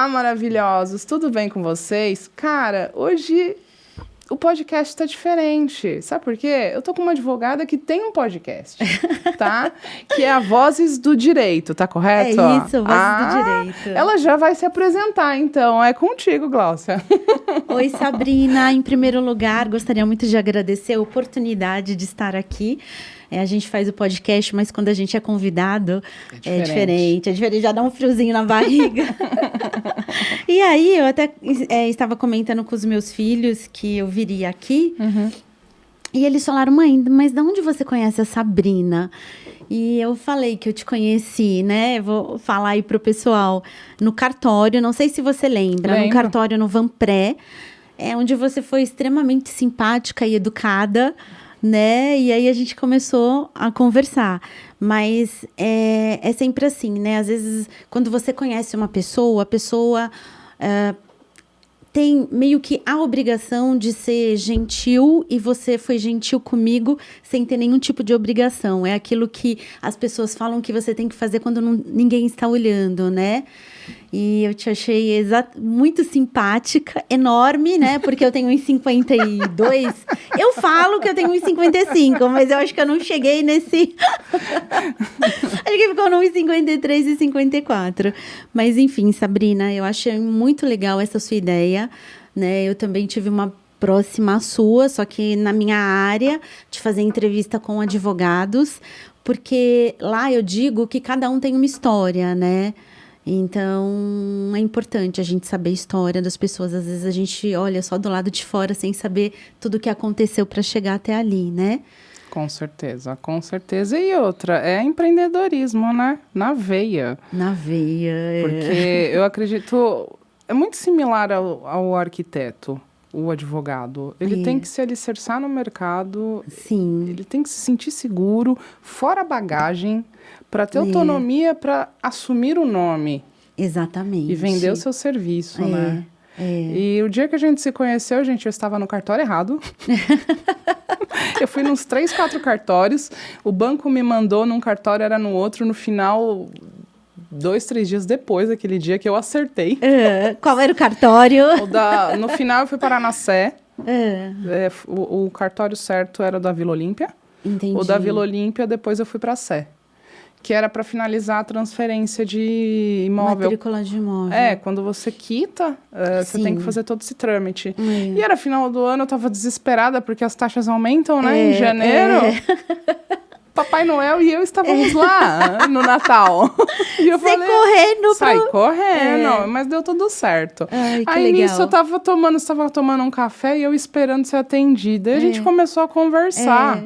Olá, maravilhosos! Tudo bem com vocês? Cara, hoje o podcast tá diferente. Sabe por quê? Eu tô com uma advogada que tem um podcast, tá? Que é a Vozes do Direito, tá correto? É isso, Vozes do Direito. Ela já vai se apresentar, então. É contigo, Gláucia. Oi, Sabrina. Em primeiro lugar, gostaria muito de agradecer a oportunidade de estar aqui. A gente faz o podcast, mas quando a gente é convidado, é diferente. É diferente, já dá um friozinho na barriga. E aí, eu até estava comentando com os meus filhos que eu viria aqui. Uhum. E eles falaram, mãe, mas de onde você conhece a Sabrina? E eu falei que eu te conheci, né? Vou falar aí pro pessoal. No cartório, não sei se você lembra. Lembro. No cartório, no Vanpré. Onde você foi extremamente simpática e educada, né? E aí a gente começou a conversar. Mas é sempre assim, né? Às vezes, quando você conhece uma pessoa, a pessoa tem meio que a obrigação de ser gentil e você foi gentil comigo sem ter nenhum tipo de obrigação. É aquilo que as pessoas falam que você tem que fazer quando ninguém está olhando, né? E eu te achei muito simpática, enorme, né? Porque eu tenho 1,52. Eu falo que eu tenho 1,55, mas eu acho que eu não cheguei nesse... Acho que ficou no 1,53 e 54. Mas, enfim, Sabrina, eu achei muito legal essa sua ideia, né? Eu também tive uma próxima à sua, só que na minha área, de fazer entrevista com advogados, porque lá eu digo que cada um tem uma história, né? Então, é importante a gente saber a história das pessoas. Às vezes a gente olha só do lado de fora sem saber tudo o que aconteceu para chegar até ali, né? Com certeza, com certeza. E outra, é empreendedorismo, né? Na veia. Na veia, Porque eu acredito... É muito similar ao arquiteto, o advogado. Ele tem que se alicerçar no mercado. Sim. Ele tem que se sentir seguro, fora a bagagem, para ter autonomia para assumir o nome. Exatamente. E vender o seu serviço, né? E o dia que a gente se conheceu, gente, eu estava no cartório errado. Eu fui nos 3, 4 cartórios. O banco me mandou num cartório, era no outro. No final, 2, 3 dias depois daquele dia que eu acertei. Qual era o cartório? No final, eu fui parar na Sé. O cartório certo era o da Vila Olímpia. Entendi. O da Vila Olímpia, depois eu fui para a Sé. Que era para finalizar a transferência de imóvel. Matrícula de imóvel. Quando você quita, você tem que fazer todo esse trâmite. E era final do ano, eu tava desesperada, porque as taxas aumentam, né, em janeiro. Papai Noel e eu estávamos lá no Natal. E eu falei, correndo. Sai correndo, mas deu tudo certo. Ai, que aí legal. nisso eu estava tomando um café e eu esperando ser atendida. E a gente começou a conversar.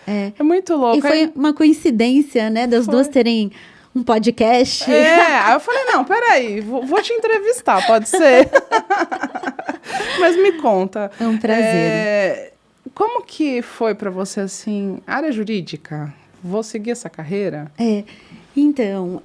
É muito louco. E foi uma coincidência, né, das duas terem um podcast. Aí eu falei, não, peraí, vou te entrevistar, pode ser? Mas me conta. É um prazer. Como que foi para você, assim, área jurídica? Vou seguir essa carreira? Então,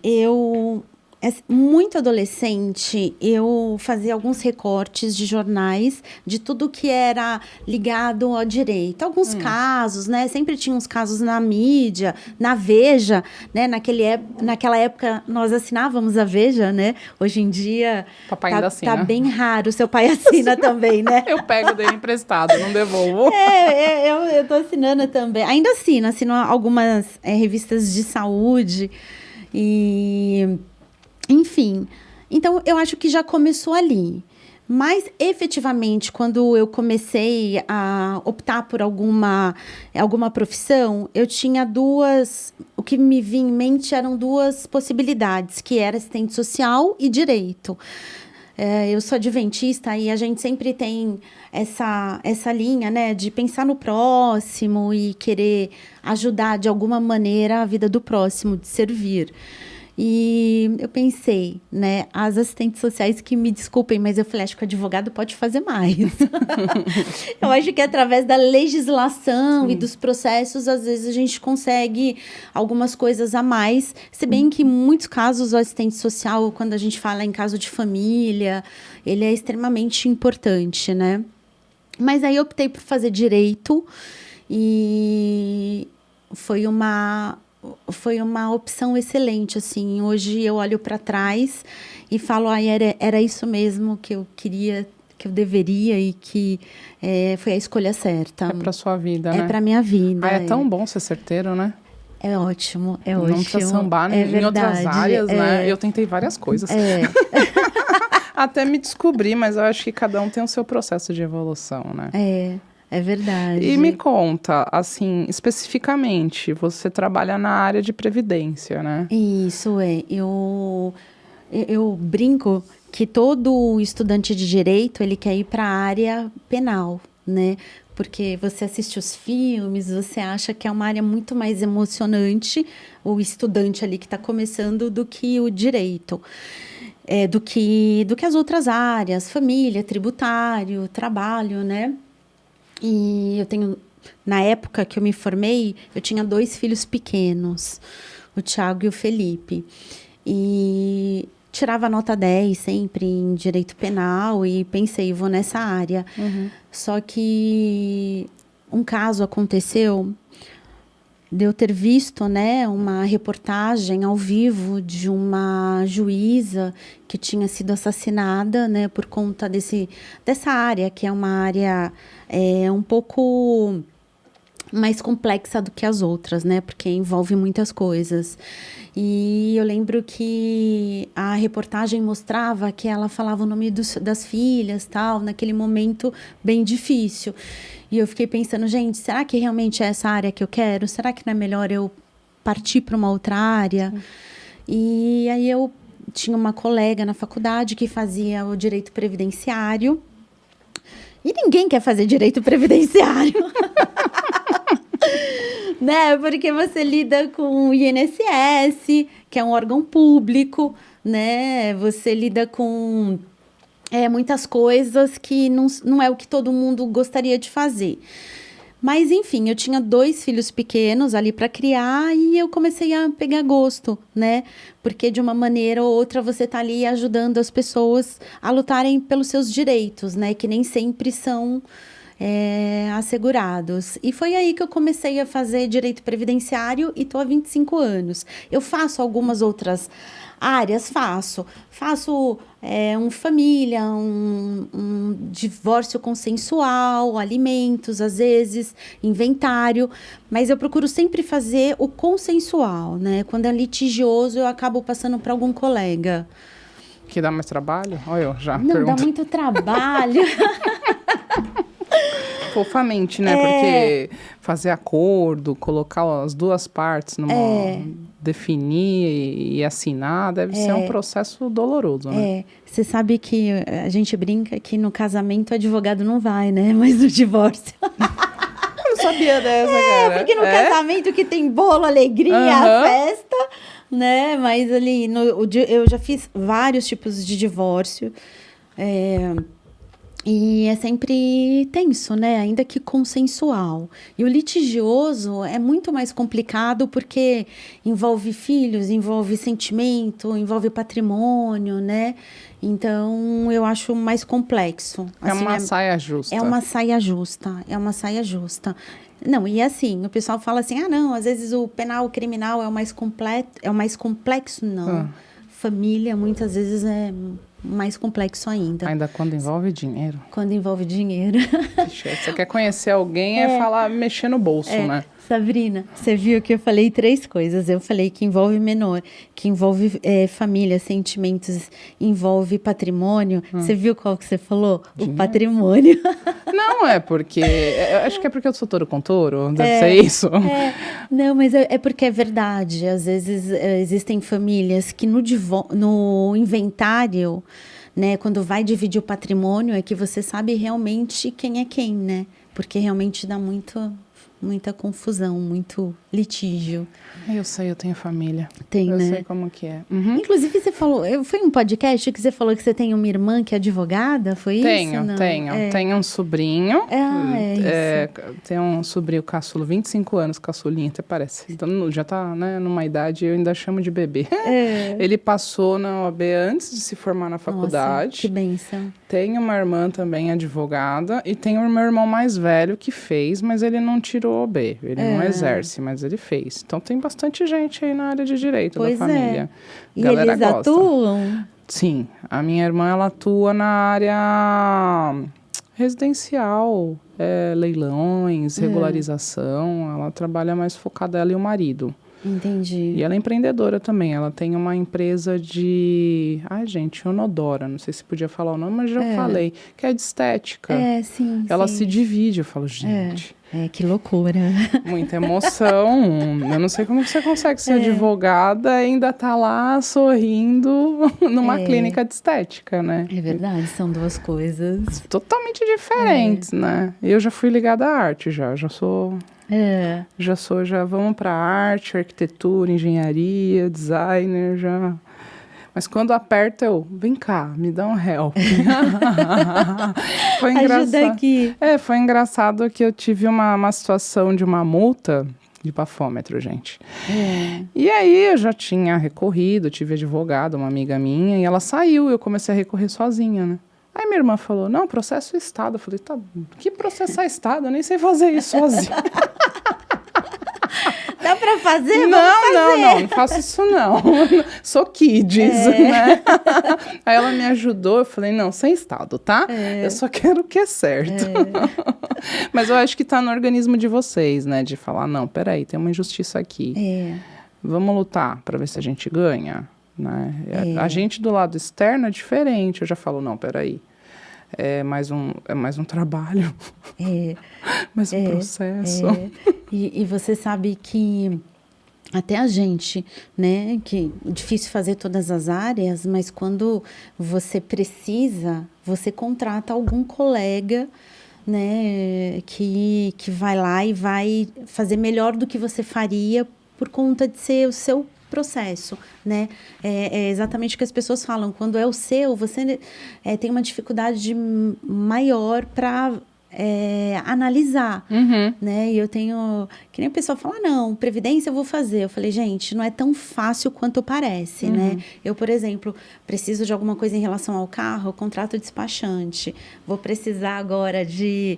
muito adolescente, eu fazia alguns recortes de jornais de tudo que era ligado ao direito. Alguns casos, né? Sempre tinha uns casos na mídia, na Veja, né? Naquela época, nós assinávamos a Veja, né? Hoje em dia, Papai ainda assina. Tá bem raro. Seu pai assina também, né? Eu pego dele emprestado, não devolvo. Eu tô assinando também. Ainda assino algumas revistas de saúde e... Enfim, então eu acho que já começou ali. Mas, efetivamente, quando eu comecei a optar por alguma profissão, eu tinha o que me vinha em mente eram 2 possibilidades, que era assistente social e direito. Eu sou adventista e a gente sempre tem essa linha, né, de pensar no próximo e querer ajudar de alguma maneira a vida do próximo, de servir. E eu pensei, né, as assistentes sociais que me desculpem, mas eu falei, acho que o advogado pode fazer mais. Eu acho que através da legislação e dos processos, às vezes a gente consegue algumas coisas a mais, se bem que em muitos casos o assistente social, quando a gente fala em caso de família, ele é extremamente importante, né? Mas aí eu optei por fazer direito e foi uma foi uma opção excelente, assim. Hoje eu olho para trás e falo, era isso mesmo que eu queria, que eu deveria e que foi a escolha certa. É para sua vida, né? É para minha vida. É tão bom ser certeiro, né? É ótimo, é não ótimo. Não precisa sambar em outras áreas, né? Eu tentei várias coisas. Até me descobrir, mas eu acho que cada um tem o seu processo de evolução, né? É verdade. E me conta, assim, especificamente, você trabalha na área de previdência, né? Isso, eu brinco que todo estudante de direito, ele quer ir para a área penal, né? Porque você assiste os filmes, você acha que é uma área muito mais emocionante, o estudante ali que está começando, do que o direito. Do que as outras áreas, família, tributário, trabalho, né? E eu tenho, na época que eu me formei, eu tinha 2 filhos pequenos, o Thiago e o Felipe. E tirava nota 10 sempre em direito penal e pensei, vou nessa área. Só que um caso aconteceu de eu ter visto, né, uma reportagem ao vivo de uma juíza que tinha sido assassinada, né, por conta dessa área, que é uma área um pouco mais complexa do que as outras, né, porque envolve muitas coisas. E eu lembro que a reportagem mostrava que ela falava o nome das filhas, tal, naquele momento bem difícil. E eu fiquei pensando, gente, será que realmente é essa área que eu quero? Será que não é melhor eu partir para uma outra área? E aí eu tinha uma colega na faculdade que fazia o direito previdenciário. E ninguém quer fazer direito previdenciário. Né? Porque você lida com o INSS, que é um órgão público, né? Você lida com muitas coisas que não é o que todo mundo gostaria de fazer. Mas, enfim, eu tinha 2 filhos pequenos ali para criar e eu comecei a pegar gosto, né? Porque, de uma maneira ou outra, você está ali ajudando as pessoas a lutarem pelos seus direitos, né? Que nem sempre são assegurados. E foi aí que eu comecei a fazer direito previdenciário e estou há 25 anos. Eu faço algumas outras áreas, faço família, um divórcio consensual, alimentos, às vezes, inventário, mas eu procuro sempre fazer o consensual, né? Quando é litigioso, eu acabo passando para algum colega. Que dá mais trabalho? Olha, eu já Não, pergunto. dá muito trabalho. Fofamente, né? Porque fazer acordo, colocar as duas partes definir e assinar, deve ser um processo doloroso, né? Você sabe que a gente brinca que no casamento o advogado não vai, né? Mas no divórcio... Eu não sabia dessa, cara. Porque no casamento que tem bolo, alegria, festa, né? Mas ali, eu já fiz vários tipos de divórcio, e é sempre tenso, né? Ainda que consensual. E o litigioso é muito mais complicado porque envolve filhos, envolve sentimento, envolve patrimônio, né? Então, eu acho mais complexo. É assim, uma saia justa. É uma saia justa, é uma saia justa. Não, e assim, o pessoal fala assim, não, às vezes o penal, o criminal é o mais completo, é o mais complexo, não. Família, muitas vezes, é mais complexo ainda. Ainda quando envolve dinheiro. Quando envolve dinheiro. Você quer conhecer alguém, falar, mexer no bolso, né? Sabrina, você viu que eu falei 3 coisas. Eu falei que envolve menor, que envolve família, sentimentos, envolve patrimônio. Você viu qual que você falou? Dinheiro? O patrimônio. Não, porque... acho que é porque eu sou touro com touro, deve ser isso. Não, mas é porque é verdade. Às vezes existem famílias que no inventário, né, quando vai dividir o patrimônio, é que você sabe realmente quem é quem, né? Porque realmente dá muita confusão, muito litígio. Eu sei, eu tenho família. Tem, né? Eu sei como que é. Inclusive, você falou... Foi um podcast que você falou que você tem uma irmã que é advogada, foi isso? Tenho. Tenho um sobrinho. Isso. Tem um sobrinho caçulo, 25 anos, caçulinha, até parece. Então, já tá, né, numa idade, eu ainda chamo de bebê. Ele passou na OAB antes de se formar na faculdade. Nossa, que bênção. Tenho uma irmã também advogada e tenho o meu irmão mais velho que fez, mas ele não tirou OAB. Ele não exerce, mas ele fez. Então, tem bastante gente aí na área de direito da família. E eles atuam? Sim. A minha irmã, ela atua na área residencial, leilões, regularização. Ela trabalha mais focada, ela e o marido. Entendi. E ela é empreendedora também. Ela tem uma empresa de... Ai, gente, Onodora. Não sei se podia falar o nome, mas já falei. Que é de estética. Sim. Ela se divide. Eu falo, gente... que loucura. Muita emoção. Eu não sei como você consegue ser advogada e ainda tá lá sorrindo numa clínica de estética, né? É verdade, são duas coisas... Totalmente diferentes, né? Eu já fui ligada à arte, já sou... Já vamos para arte, arquitetura, engenharia, designer, já. Mas quando aperta, vem cá, me dá um help. Foi engraçado. Ajuda aqui. Foi engraçado que eu tive uma situação de uma multa de bafômetro, gente. E aí eu já tinha recorrido, tive advogado, uma amiga minha, e ela saiu, eu comecei a recorrer sozinha, né? Aí minha irmã falou, não, processo o Estado. Eu falei, tá, que processar Estado? Eu nem sei fazer isso sozinha. Dá pra fazer? Não faço isso não. Sou kids, né? Aí ela me ajudou, eu falei, não, sem Estado, tá? Eu só quero o que é certo. Mas eu acho que tá no organismo de vocês, né? De falar, não, peraí, tem uma injustiça aqui. Vamos lutar pra ver se a gente ganha, né? A gente do lado externo é diferente. Eu já falo, não, peraí. É mais um trabalho. Mais um processo. E você sabe que até a gente, né, que é difícil fazer todas as áreas, mas quando você precisa, você contrata algum colega, né, que vai lá e vai fazer melhor do que você faria por conta de ser o seu processo, né? É exatamente o que as pessoas falam. Quando é o seu, você tem uma dificuldade maior para analisar, né? E eu tenho... Que nem a pessoa fala, não, previdência eu vou fazer. Eu falei, gente, não é tão fácil quanto parece, né? Eu, por exemplo, preciso de alguma coisa em relação ao carro, eu contrato despachante. Vou precisar agora de...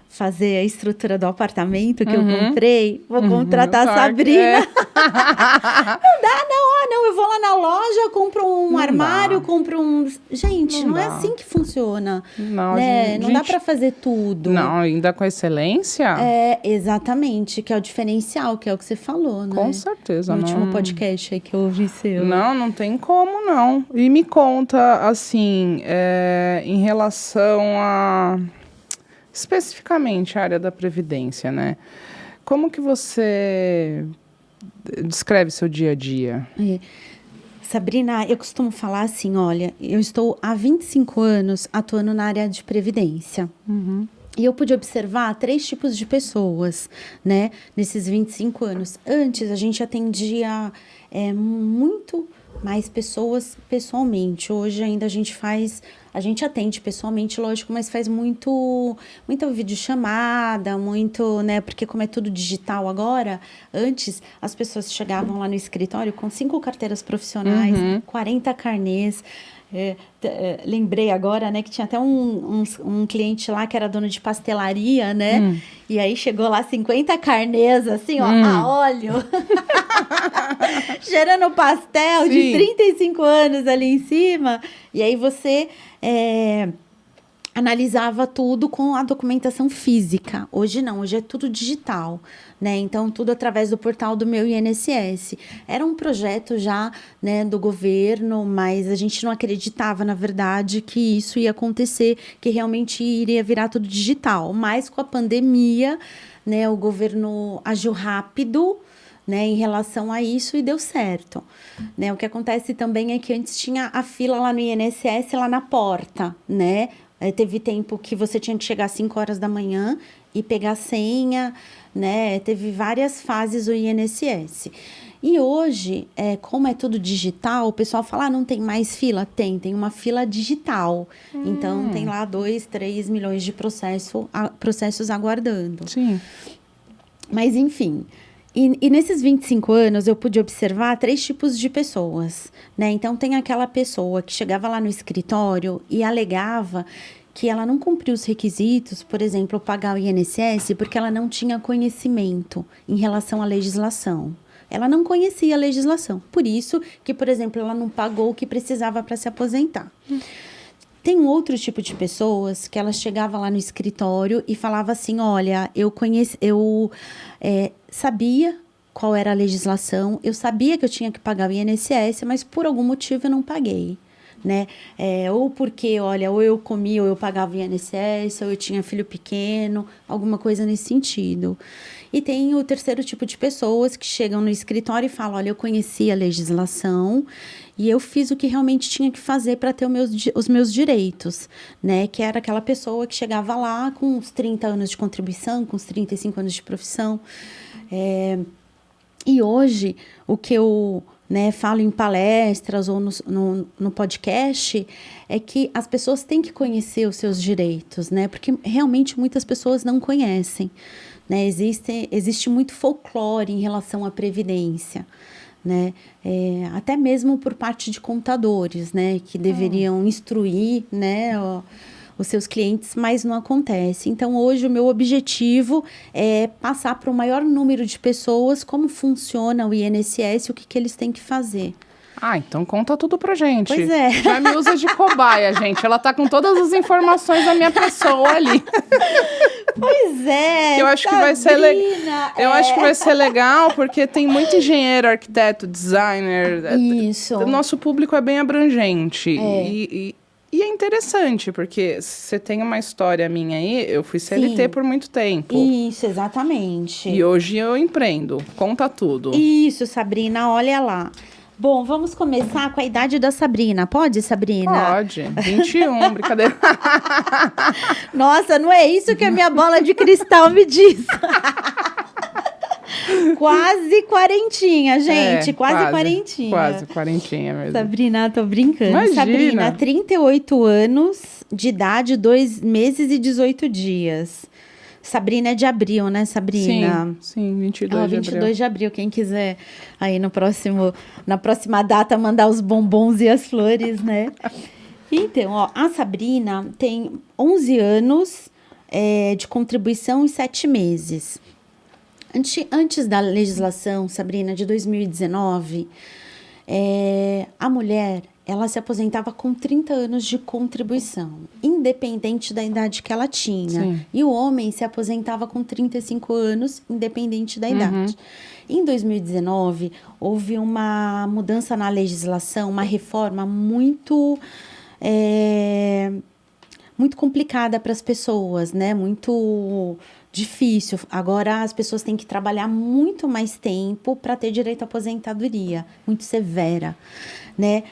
fazer a estrutura do apartamento que eu comprei, vou contratar a Sabrina. Não dá, não, eu vou lá na loja, compro um armário, compro um... Gente, não é assim que funciona. Não, né? Não dá para fazer tudo. Não, ainda com excelência? Exatamente, que é o diferencial, que é o que você falou, né? Com certeza. No último podcast aí que eu ouvi seu. Não tem como, não. E me conta, assim, em relação a... Especificamente a área da Previdência, né? Como que você descreve seu dia a dia? Sabrina, eu costumo falar assim, olha, eu estou há 25 anos atuando na área de Previdência. E eu pude observar 3 tipos de pessoas, né? Nesses 25 anos. Antes, a gente atendia muito mais pessoas pessoalmente. Hoje ainda a gente atende pessoalmente, lógico, mas faz muita videochamada, né, porque como é tudo digital agora, antes as pessoas chegavam lá no escritório com 5 carteiras profissionais, 40 carnês. Lembrei agora, né, que tinha até um cliente lá que era dono de pastelaria, né? E aí chegou lá 50 carnês, assim, ó, a óleo. Cheirando pastel de 35 anos ali em cima. E aí você analisava tudo com a documentação física. Hoje não, hoje é tudo digital, né? Então, tudo através do portal do Meu INSS. Era um projeto já, né, do governo, mas a gente não acreditava, na verdade, que isso ia acontecer, que realmente iria virar tudo digital. Mas com a pandemia, né, o governo agiu rápido, né, em relação a isso, e deu certo, né? O que acontece também é que antes tinha a fila lá no INSS, lá na porta, né? Teve tempo que você tinha que chegar às 5 horas da manhã e pegar a senha, né? Teve várias fases do INSS. E hoje, como é tudo digital, o pessoal fala, não tem mais fila? Tem uma fila digital. Então, tem lá 2, 3 milhões de processos aguardando. Sim. Mas, enfim... E nesses 25 anos, eu pude observar 3 tipos de pessoas, né? Então, tem aquela pessoa que chegava lá no escritório e alegava que ela não cumpriu os requisitos, por exemplo, pagar o INSS, porque ela não tinha conhecimento em relação à legislação. Ela não conhecia a legislação. Por isso que, por exemplo, ela não pagou o que precisava para se aposentar. Tem um outro tipo de pessoas que ela chegava lá no escritório e falava assim, olha, eu sabia qual era a legislação, eu sabia que eu tinha que pagar o INSS, mas por algum motivo eu não paguei. Né? Ou porque, olha, ou eu comia ou eu pagava o INSS, ou eu tinha filho pequeno, alguma coisa nesse sentido. E tem o terceiro tipo de pessoas que chegam no escritório e falam, olha, eu conheci a legislação e eu fiz o que realmente tinha que fazer para ter os meus direitos, né? Que era aquela pessoa que chegava lá com uns 30 anos de contribuição, com uns 35 anos de profissão. E hoje, o que eu falo em palestras ou no podcast, é que as pessoas têm que conhecer os seus direitos, né? Porque realmente muitas pessoas não conhecem, né? Existe muito folclore em relação à previdência, né? Até mesmo por parte de contadores, né? Que deveriam instruir, né? Os seus clientes, mas não acontece. Então, hoje, o meu objetivo é passar para o maior número de pessoas como funciona o INSS e o que eles têm que fazer. Então conta tudo pra gente. Pois é. Já me usa de cobaia, gente. Ela tá com todas as informações da minha pessoa ali. Pois é, eu acho que vai ser Eu acho que vai ser legal, porque tem muito engenheiro, arquiteto, designer. Isso. O nosso público é bem abrangente. E é interessante, porque você tem uma história minha aí, eu fui CLT Sim. por muito tempo. Isso, exatamente. E hoje eu empreendo. Conta tudo. Isso, Sabrina, olha lá. Bom, vamos começar com a idade da Sabrina. Pode, Sabrina? Pode. 21, brincadeira. Nossa, não é isso que a minha bola de cristal me diz. Quase quarentinha, gente. Quase quarentinha. Quase quarentinha mesmo. Sabrina, tô brincando. Imagina. Sabrina, 38 anos de idade, 2 meses e 18 dias. Sabrina é de abril, né, Sabrina? Sim, 22 de abril. 22 de abril. Quem quiser aí na próxima data mandar os bombons e as flores, né? Então, ó, a Sabrina tem 11 anos de contribuição e 7 meses. Antes da legislação, Sabrina, de 2019, a mulher, ela se aposentava com 30 anos de contribuição, independente da idade que ela tinha. Sim. E o homem se aposentava com 35 anos, independente da idade. Em 2019, houve uma mudança na legislação, uma reforma muito complicada para as pessoas, né? Muito difícil. Agora as pessoas têm que trabalhar muito mais tempo para ter direito à aposentadoria, muito severa, né?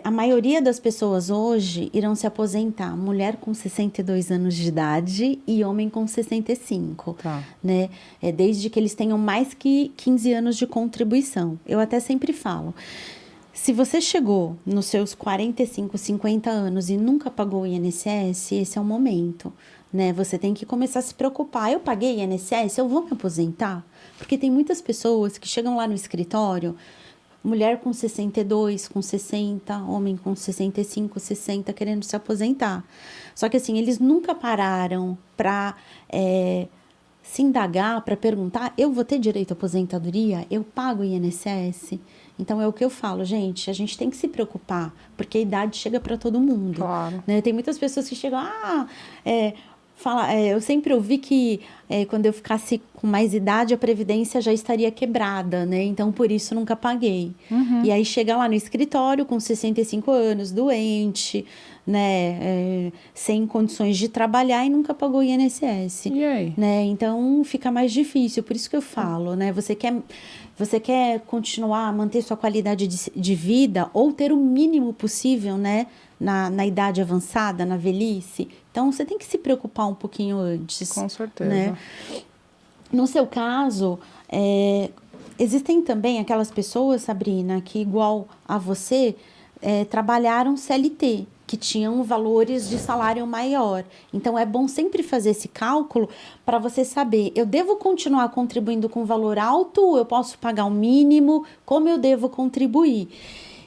A maioria das pessoas hoje irão se aposentar, mulher com 62 anos de idade e homem com 65, tá. Né? Desde que eles tenham mais que 15 anos de contribuição. Eu até sempre falo, se você chegou nos seus 45, 50 anos e nunca pagou o INSS, esse é o momento, né? Você tem que começar a se preocupar. Eu paguei INSS, eu vou me aposentar? Porque tem muitas pessoas que chegam lá no escritório, mulher com 62, com 60, homem com 65, 60, querendo se aposentar. Só que assim, eles nunca pararam para se indagar, para perguntar, eu vou ter direito à aposentadoria? Eu pago o INSS? Então, é o que eu falo, gente, a gente tem que se preocupar, porque a idade chega para todo mundo. Claro. Né? Tem muitas pessoas que chegam, eu sempre ouvi que quando eu ficasse com mais idade, a Previdência já estaria quebrada, né? Então, por isso, nunca paguei. E aí, chega lá no escritório com 65 anos, doente, né? Sem condições de trabalhar e nunca pagou INSS. E aí? Né? Então, fica mais difícil. Por isso que eu falo, né? Você quer continuar, manter sua qualidade de vida ou ter o mínimo possível, né? Na idade avançada, na velhice. Então, você tem que se preocupar um pouquinho antes. Com certeza. Né? No seu caso, existem também aquelas pessoas, Sabrina, que igual a você, trabalharam CLT, que tinham valores de salário maior. Então, é bom sempre fazer esse cálculo para você saber, eu devo continuar contribuindo com valor alto, eu posso pagar o mínimo, como eu devo contribuir?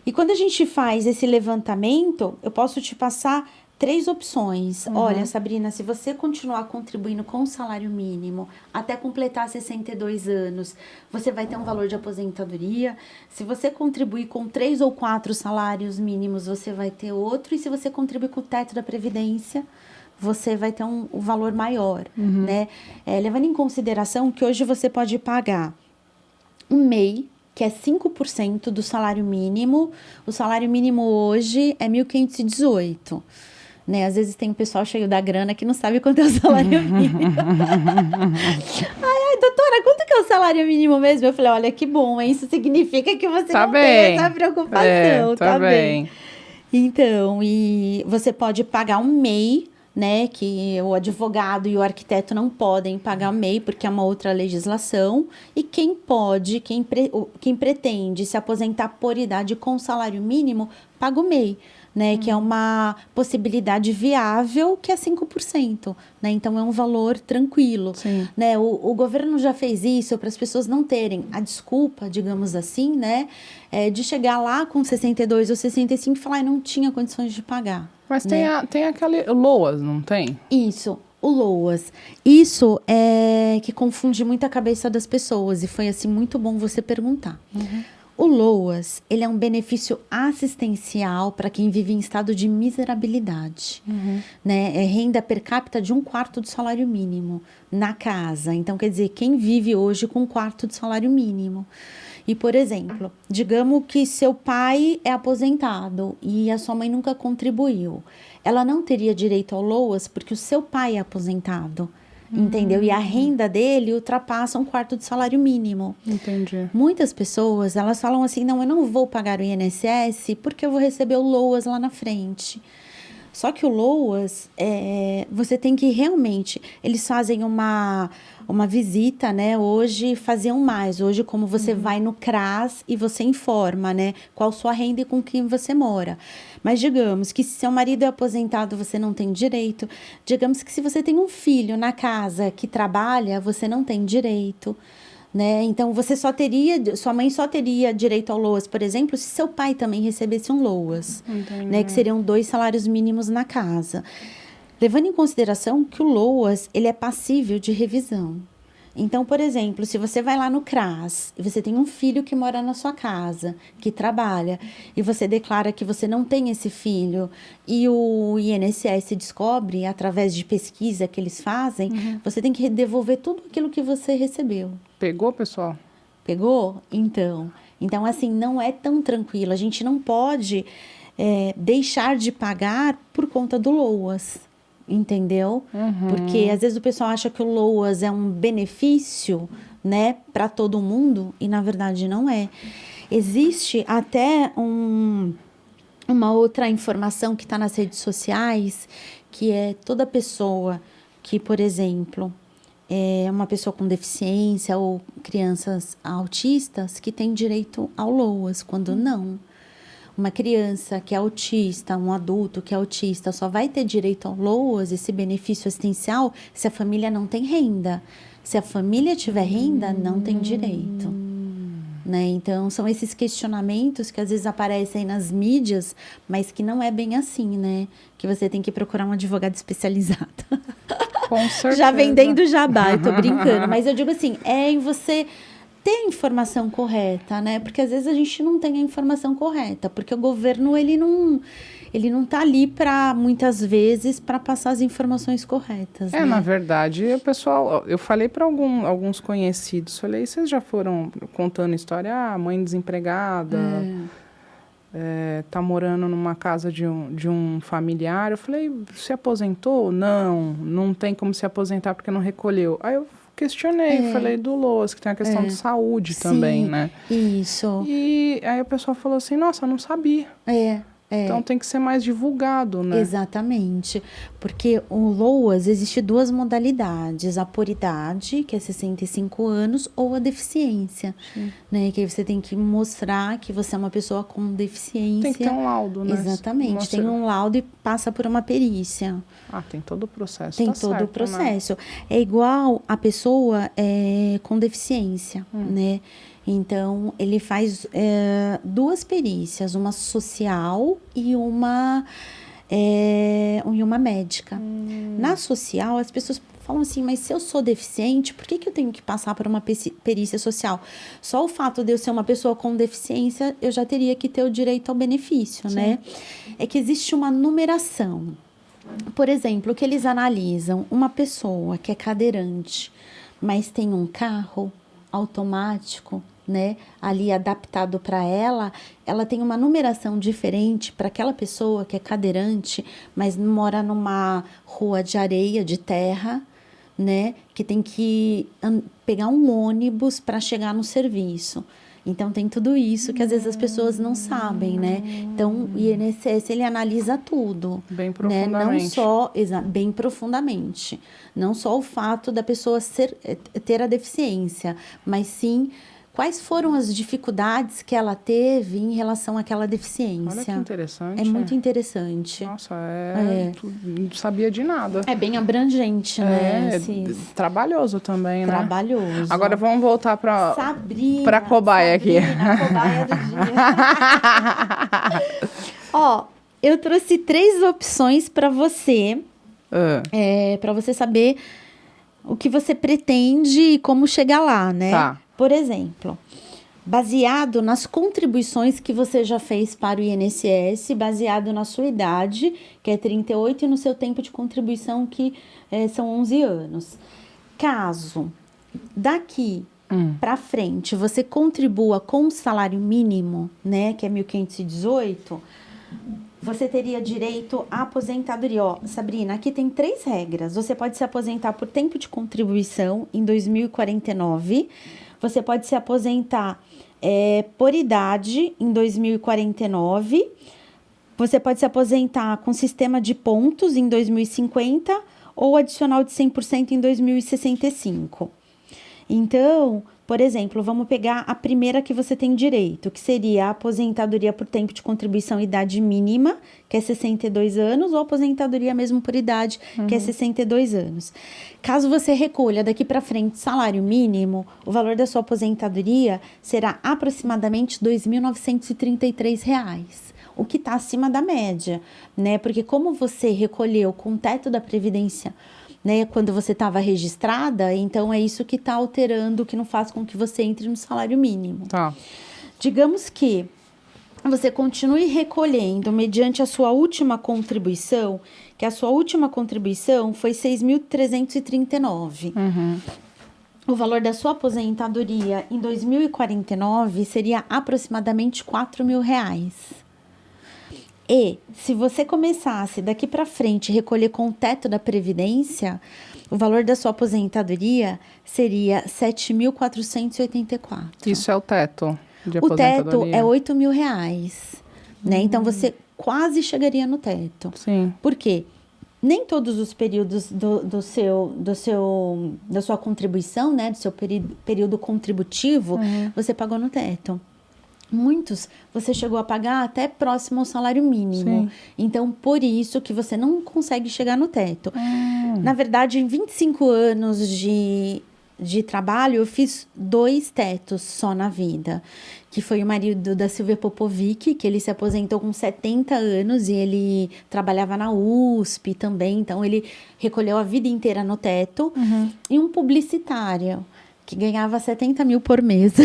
E quando a gente faz esse levantamento, eu posso te passar 3 opções. Olha, Sabrina, se você continuar contribuindo com o salário mínimo até completar 62 anos, você vai ter um valor de aposentadoria. Se você contribuir com 3 ou 4 salários mínimos, você vai ter outro. E se você contribuir com o teto da Previdência, você vai ter um valor maior, né? Levando em consideração que hoje você pode pagar um MEI, que é 5% do salário mínimo. O salário mínimo hoje é 1.518. Né? Às vezes tem um pessoal cheio da grana que não sabe quanto é o salário mínimo. Ai, doutora, quanto que é o salário mínimo mesmo? Eu falei, olha, que bom, hein? Isso significa que você não tem essa preocupação, tá bem. Então, e você pode pagar um MEI, né? Que o advogado e o arquiteto não podem pagar o MEI, porque é uma outra legislação. E quem pode, quem pretende se aposentar por idade com salário mínimo, paga o MEI. Né, que é uma possibilidade viável, que é 5%. Né? Então, é um valor tranquilo. Né? O governo já fez isso para as pessoas não terem a desculpa, digamos assim, né, de chegar lá com 62 ou 65 e falar que não tinha condições de pagar. Mas né? tem aquele LOAS, não tem? Isso, o LOAS. Isso é que confunde muito a cabeça das pessoas e foi assim muito bom você perguntar. O LOAS, ele é um benefício assistencial para quem vive em estado de miserabilidade. Né? É renda per capita de 1/4 do salário mínimo na casa. Então, quer dizer, quem vive hoje com 1/4 do salário mínimo. E, por exemplo, digamos que seu pai é aposentado e a sua mãe nunca contribuiu. Ela não teria direito ao LOAS porque o seu pai é aposentado. Entendeu? E a renda dele ultrapassa 1/4 do salário mínimo. Entendi. Muitas pessoas, elas falam assim, não, eu não vou pagar o INSS porque eu vou receber o LOAS lá na frente. Só que o LOAS, você tem que realmente... Eles fazem uma visita, né? Hoje faziam mais. Hoje, como você vai no CRAS e você informa, né? Qual sua renda e com quem você mora. Mas digamos que se seu marido é aposentado, você não tem direito. Digamos que se você tem um filho na casa que trabalha, você não tem direito. Né? Então, sua mãe só teria direito ao LOAS, por exemplo, se seu pai também recebesse um LOAS, né? Que seriam 2 salários mínimos na casa. Levando em consideração que o LOAS, ele é passível de revisão. Então, por exemplo, se você vai lá no CRAS e você tem um filho que mora na sua casa, que trabalha, e você declara que você não tem esse filho, e o INSS descobre, através de pesquisa que eles fazem, você tem que devolver tudo aquilo que você recebeu. Pegou, pessoal? Pegou? Então, assim, não é tão tranquilo. A gente não pode deixar de pagar por conta do LOAS. Entendeu? Porque às vezes o pessoal acha que o LOAS é um benefício, né, para todo mundo, e na verdade não é. Existe até uma outra informação que está nas redes sociais, que é toda pessoa que, por exemplo, é uma pessoa com deficiência ou crianças autistas que tem direito ao LOAS, quando não. Uma criança que é autista, um adulto que é autista, só vai ter direito ao LOAS, esse benefício assistencial, se a família não tem renda. Se a família tiver renda, não tem direito. Né? Então, são esses questionamentos que às vezes aparecem nas mídias, mas que não é bem assim, né? Que você tem que procurar um advogado especializado. Com certeza. Já vendendo jabá, eu tô brincando. Mas eu digo assim, em você... ter a informação correta, né? Porque às vezes a gente não tem a informação correta, porque o governo, ele não tá ali para, muitas vezes, para passar as informações corretas, né? Na verdade, o pessoal, eu falei para alguns conhecidos, falei, vocês já foram contando história, a mãe desempregada, tá morando numa casa de um familiar, eu falei, se aposentou? Não tem como se aposentar porque não recolheu. Aí eu questionei, falei do LOAS, que tem a questão de saúde também, né? Isso. E aí o pessoal falou assim, nossa, eu não sabia. Então tem que ser mais divulgado, né? Exatamente. Porque o LOAS existe 2 modalidades, a por idade, que é 65 anos, ou a deficiência, né? Que aí você tem que mostrar que você é uma pessoa com deficiência. Tem que ter um laudo, né? Exatamente. Tem um laudo e passa por uma perícia. Tem todo o processo. Tem todo o processo. Né? É igual a pessoa com deficiência, né? Então, ele faz 2 perícias, uma social e uma e uma médica. Na social, as pessoas falam assim, mas se eu sou deficiente, por que eu tenho que passar por uma perícia social? Só o fato de eu ser uma pessoa com deficiência, eu já teria que ter o direito ao benefício, Sim. né? É que existe uma numeração. Por exemplo, o que eles analisam, uma pessoa que é cadeirante, mas tem um carro automático, né, ali adaptado para ela tem uma numeração diferente para aquela pessoa que é cadeirante, mas mora numa rua de areia, de terra, né, que tem que pegar um ônibus para chegar no serviço. Então, tem tudo isso que às vezes as pessoas não sabem, né? Então, o INSS, ele analisa tudo. Bem profundamente. Né? Não só, bem profundamente. Não só o fato da pessoa ter a deficiência, mas sim quais foram as dificuldades que ela teve em relação àquela deficiência. Olha que interessante. É muito interessante. Nossa, não sabia de nada. É bem abrangente, né? Trabalhoso também, né? Trabalhoso. Agora vamos voltar para Sabrina. Para cobaia aqui. A cobaia do dia. Ó, eu trouxe 3 opções para você. Para você saber o que você pretende e como chegar lá, né? Tá. Por exemplo, baseado nas contribuições que você já fez para o INSS, baseado na sua idade, que é 38, e no seu tempo de contribuição, que são 11 anos. Caso daqui para frente você contribua com o salário mínimo, né, que é 1.518, você teria direito à aposentadoria. Ó, Sabrina, aqui tem 3 regras. Você pode se aposentar por tempo de contribuição em 2049. Você pode se aposentar por idade em 2049. Você pode se aposentar com sistema de pontos em 2050 ou adicional de 100% em 2065. Então, por exemplo, vamos pegar a primeira que você tem direito, que seria a aposentadoria por tempo de contribuição idade mínima, que é 62 anos, ou aposentadoria mesmo por idade, que é 62 anos. Caso você recolha daqui para frente salário mínimo, o valor da sua aposentadoria será aproximadamente R$ 2.933, o que está acima da média, né? Porque como você recolheu com o teto da Previdência, né, quando você estava registrada, então é isso que está alterando, que não faz com que você entre no salário mínimo. Tá. Digamos que você continue recolhendo mediante a sua última contribuição, que a sua última contribuição foi 6.339. O valor da sua aposentadoria em 2049 seria aproximadamente R$4.000. E se você começasse daqui para frente recolher com o teto da Previdência, o valor da sua aposentadoria seria R$ 7.484. Isso é o teto de aposentadoria? O teto é R$8.000, né? Então, você quase chegaria no teto. Sim. Por quê? Nem todos os períodos da sua contribuição, né? Do seu período contributivo, você pagou no teto. Muitos você chegou a pagar até próximo ao salário mínimo. Sim. Então, por isso que você não consegue chegar no teto. Na verdade, em 25 anos de trabalho, eu fiz 2 tetos só na vida. Que foi o marido da Silvia Popovic, que ele se aposentou com 70 anos e ele trabalhava na USP também. Então, ele recolheu a vida inteira no teto. E um publicitário que ganhava 70 mil por mês.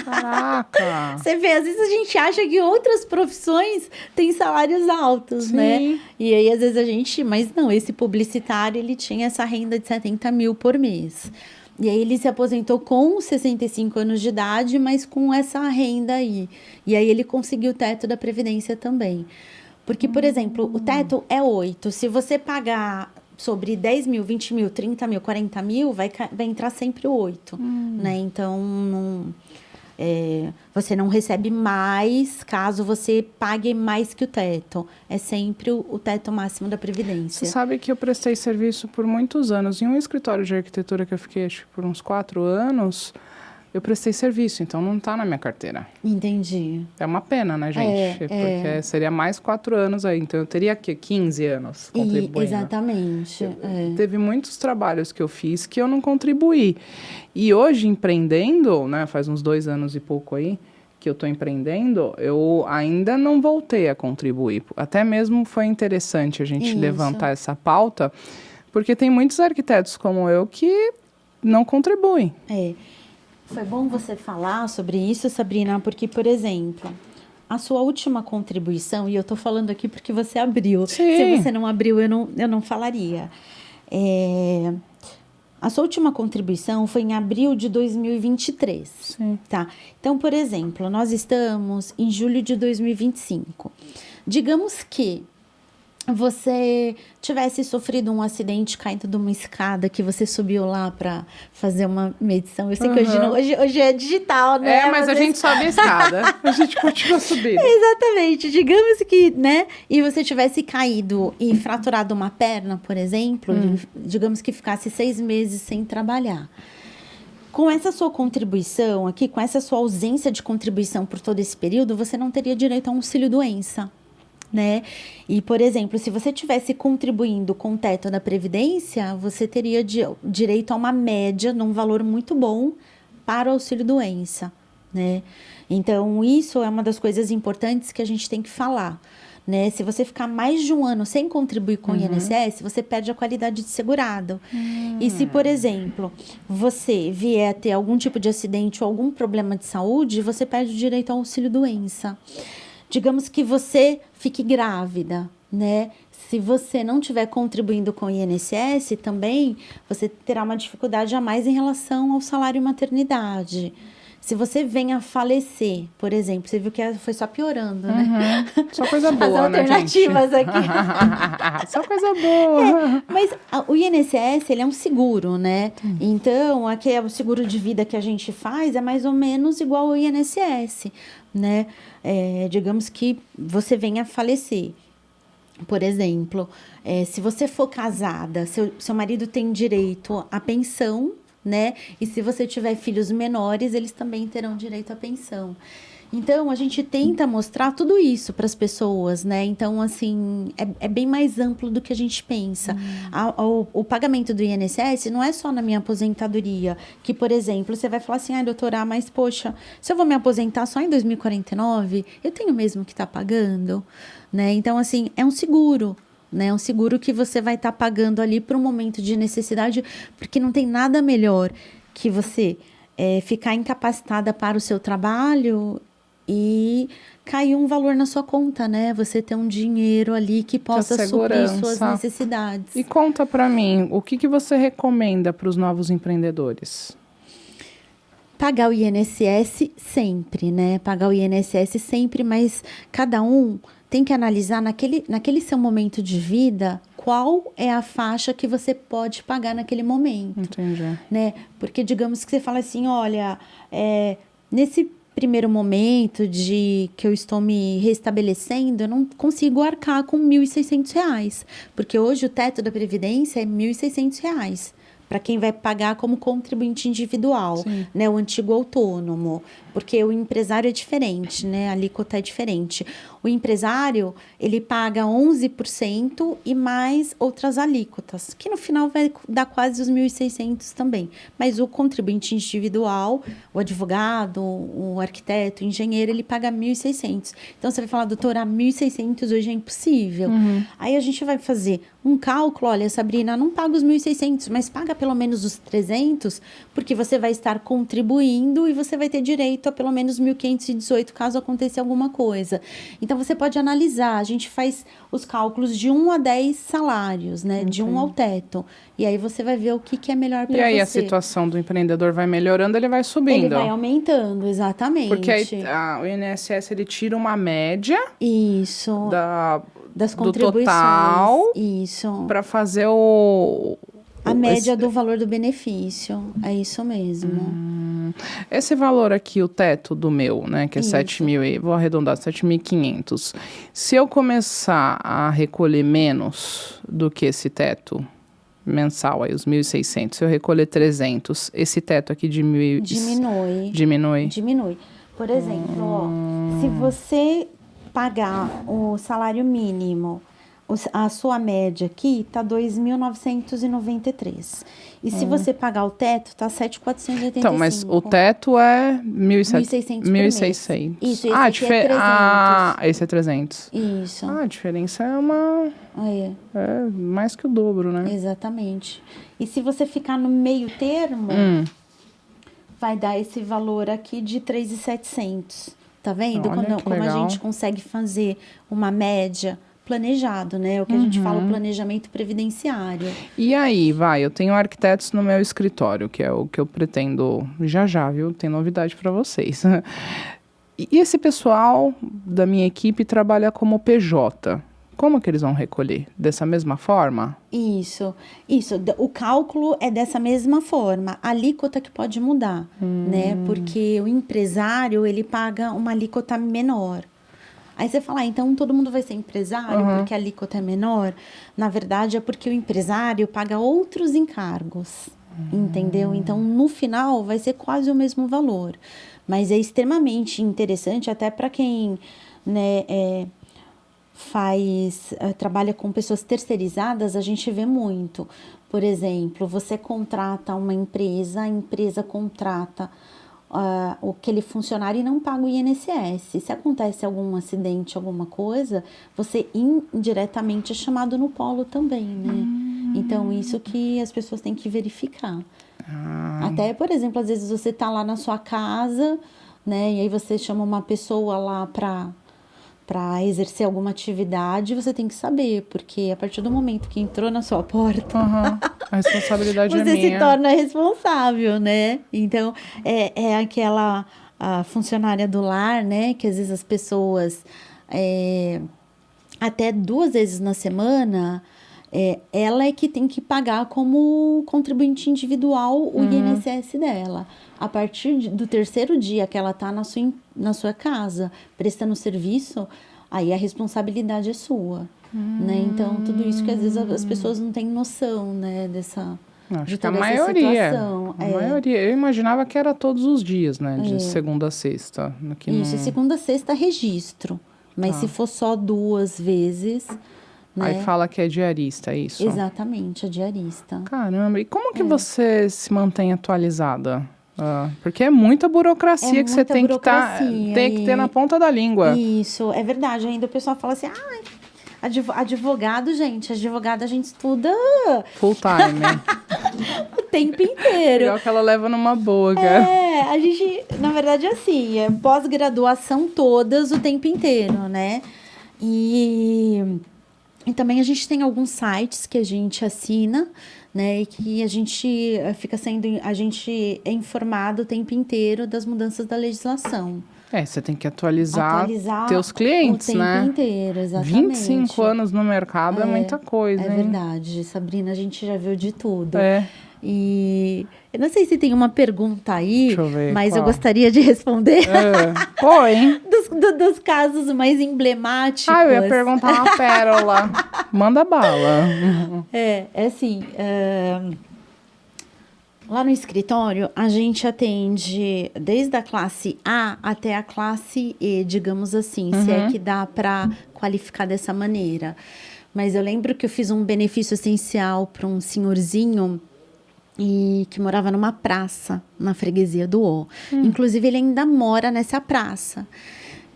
Caraca! Você vê, às vezes a gente acha que outras profissões têm salários altos, Sim. né? E aí, às vezes a gente... Mas não, esse publicitário, ele tinha essa renda de 70 mil por mês. E aí, ele se aposentou com 65 anos de idade, mas com essa renda aí. E aí, ele conseguiu o teto da Previdência também. Porque, por exemplo, o teto é 8. Se você pagar sobre 10 mil, 20 mil, 30 mil, 40 mil, vai entrar sempre o 8, né? Então, você não recebe mais caso você pague mais que o teto. É sempre o teto máximo da Previdência. Você sabe que eu prestei serviço por muitos anos. Em um escritório de arquitetura que eu fiquei, acho que por uns 4 anos... Eu prestei serviço, então não está na minha carteira. Entendi. É uma pena, né, gente? Porque seria mais 4 anos aí. Então, eu teria aqui 15 anos contribuindo. Exatamente. Teve muitos trabalhos que eu fiz que eu não contribuí. E hoje, empreendendo, né, faz uns 2 anos e pouco aí, que eu estou empreendendo, eu ainda não voltei a contribuir. Até mesmo foi interessante a gente levantar essa pauta, porque tem muitos arquitetos como eu que não contribuem. Foi bom você falar sobre isso, Sabrina, porque, por exemplo, a sua última contribuição, e eu estou falando aqui porque você abriu. Sim. Se você não abriu, eu não falaria. A sua última contribuição foi em abril de 2023. Sim. Tá? Então, por exemplo, nós estamos em julho de 2025. Digamos que você tivesse sofrido um acidente caindo de uma escada que você subiu lá para fazer uma medição. Eu sei que hoje é digital, né? Mas a gente sobe a escada. A gente continua subindo. Exatamente. Digamos que, né? E você tivesse caído e fraturado uma perna, por exemplo. Digamos que ficasse 6 meses sem trabalhar. Com essa sua contribuição aqui, com essa sua ausência de contribuição por todo esse período, você não teria direito a um auxílio-doença. Né? E, por exemplo, se você estivesse contribuindo com o teto da Previdência, você teria direito a uma média, num valor muito bom, para o auxílio-doença, né? Então, isso é uma das coisas importantes que a gente tem que falar, né? Se você ficar mais de um ano sem contribuir com o INSS, você perde a qualidade de segurado. E se, por exemplo, você vier a ter algum tipo de acidente ou algum problema de saúde, você perde o direito ao auxílio-doença. Digamos que você fique grávida, né? Se você não estiver contribuindo com o INSS, também você terá uma dificuldade a mais em relação ao salário maternidade. Se você venha a falecer, por exemplo, você viu que foi só piorando, né? Só coisa boa, né, gente? As alternativas aqui. Só coisa boa. Mas o INSS, ele é um seguro, né? Então, aqui é o seguro de vida que a gente faz é mais ou menos igual ao INSS, né? Digamos que você venha a falecer. Por exemplo, se você for casada, seu marido tem direito à pensão, né? E se você tiver filhos menores, eles também terão direito à pensão. Então, a gente tenta mostrar tudo isso para as pessoas, né? Então, assim, é bem mais amplo do que a gente pensa. O pagamento do INSS não é só na minha aposentadoria, que, por exemplo, você vai falar assim, doutora, mas, poxa, se eu vou me aposentar só em 2049, eu tenho mesmo que estar pagando, né? Então, assim, é um seguro, né? Um seguro que você vai estar pagando ali para um momento de necessidade, porque não tem nada melhor que você ficar incapacitada para o seu trabalho e cair um valor na sua conta, né? Você ter um dinheiro ali que possa suprir suas necessidades. E conta para mim, o que você recomenda para os novos empreendedores? Pagar o INSS sempre, né? Pagar o INSS sempre, mas cada um tem que analisar naquele seu momento de vida qual é a faixa que você pode pagar naquele momento. Entendi. Né? Porque digamos que você fala assim, olha, nesse primeiro momento de que eu estou me restabelecendo, eu não consigo arcar com R$ 1.600, porque hoje o teto da Previdência é R$ 1.600. Para quem vai pagar como contribuinte individual, né? O antigo autônomo, porque o empresário é diferente, né? A alíquota é diferente. O empresário, ele paga 11% e mais outras alíquotas, que no final vai dar quase os 1.600 também. Mas o contribuinte individual, o advogado, o arquiteto, o engenheiro, ele paga 1.600. Então, você vai falar, doutora, 1.600 hoje é impossível. Aí a gente vai fazer um cálculo, olha, Sabrina, não paga os 1.600, mas paga pelo menos os 300, porque você vai estar contribuindo e você vai ter direito a pelo menos 1.518 caso aconteça alguma coisa. Então, você pode analisar, a gente faz os cálculos de 1 a 10 salários, né? De 1 ao teto. E aí você vai ver o que é melhor para você. E aí a situação do empreendedor vai melhorando, ele vai subindo. Ele vai aumentando, exatamente. Porque aí, o INSS, ele tira uma média... Isso. Das do contribuições. total. Isso. Para fazer a média do valor do benefício. É isso mesmo. Esse valor aqui, o teto do meu, né? Que é 7.000, vou arredondar, 7.500. Se eu começar a recolher menos do que esse teto mensal, aí os 1.600, se eu recolher 300, esse teto aqui diminui. Diminui. Por exemplo, se você pagar o salário mínimo a sua média aqui tá 2.993. E se você pagar o teto, tá 7.485. Então, mas o teto é 1.600 por mês. 1.600. Isso, esse aqui é 300. Esse é 300. Isso. A diferença é é mais que o dobro, né? Exatamente. E se você ficar no meio termo, vai dar esse valor aqui de 3.700. Tá vendo? Como a gente consegue fazer uma média planejado, né? O que a gente fala, o planejamento previdenciário. E aí, eu tenho arquitetos no meu escritório, que é o que eu pretendo já, viu? Tem novidade para vocês. E esse pessoal da minha equipe trabalha como PJ. Como que eles vão recolher? Dessa mesma forma? Isso. O cálculo é dessa mesma forma. A alíquota que pode mudar, né? Porque o empresário, ele paga uma alíquota menor. Aí você fala, então todo mundo vai ser empresário porque a alíquota é menor? Na verdade, é porque o empresário paga outros encargos, entendeu? Então, no final, vai ser quase o mesmo valor. Mas é extremamente interessante, até para quem, né, trabalha com pessoas terceirizadas, a gente vê muito. Por exemplo, você contrata uma empresa, a empresa contrata aquele funcionário e não paga o INSS. Se acontece algum acidente, alguma coisa, você indiretamente é chamado no polo também, né? Então, isso que as pessoas têm que verificar. Até, por exemplo, às vezes você tá lá na sua casa, né? E aí você chama uma pessoa lá para exercer alguma atividade, você tem que saber, porque a partir do momento que entrou na sua porta, a responsabilidade é minha. Você se torna responsável, né? Então, é aquela funcionária do lar, né? Que às vezes as pessoas, até 2 vezes na semana, ela é que tem que pagar como contribuinte individual o INSS dela. A partir do 3º dia que ela está na sua casa, prestando serviço, aí a responsabilidade é sua. Né? Então, tudo isso que às vezes as pessoas não têm noção, né, Acho que a maioria. Maioria. Eu imaginava que era todos os dias, né? De segunda a sexta. Isso, segunda a sexta registro. Mas se for só 2 vezes... Né? Aí fala que é diarista, é isso? Exatamente, é diarista. Caramba, e como que você se mantém atualizada? Porque é muita burocracia que você tem que ter na ponta da língua. Isso, é verdade. Ainda o pessoal fala assim, advogado, gente, advogado a gente estuda... Full time. o tempo inteiro. Legal que ela leva numa boa, cara. A gente, na verdade, assim, pós-graduação todas o tempo inteiro, né? E também a gente tem alguns sites que a gente assina, né? E que a gente a gente é informado o tempo inteiro das mudanças da legislação. Você tem que atualizar teus clientes, né? O tempo inteiro, exatamente. 25 anos no mercado é muita coisa, hein? É verdade, Sabrina, a gente já viu de tudo. E eu não sei se tem uma pergunta aí, deixa eu ver, mas qual? Eu gostaria de responder. Hein? Dos casos mais emblemáticos. Eu ia perguntar uma pérola. Manda bala. É assim, lá no escritório, a gente atende desde a classe A até a classe E, digamos assim, se é que dá para qualificar dessa maneira. Mas eu lembro que eu fiz um benefício essencial para um senhorzinho que morava numa praça, na freguesia do O. Inclusive, ele ainda mora nessa praça.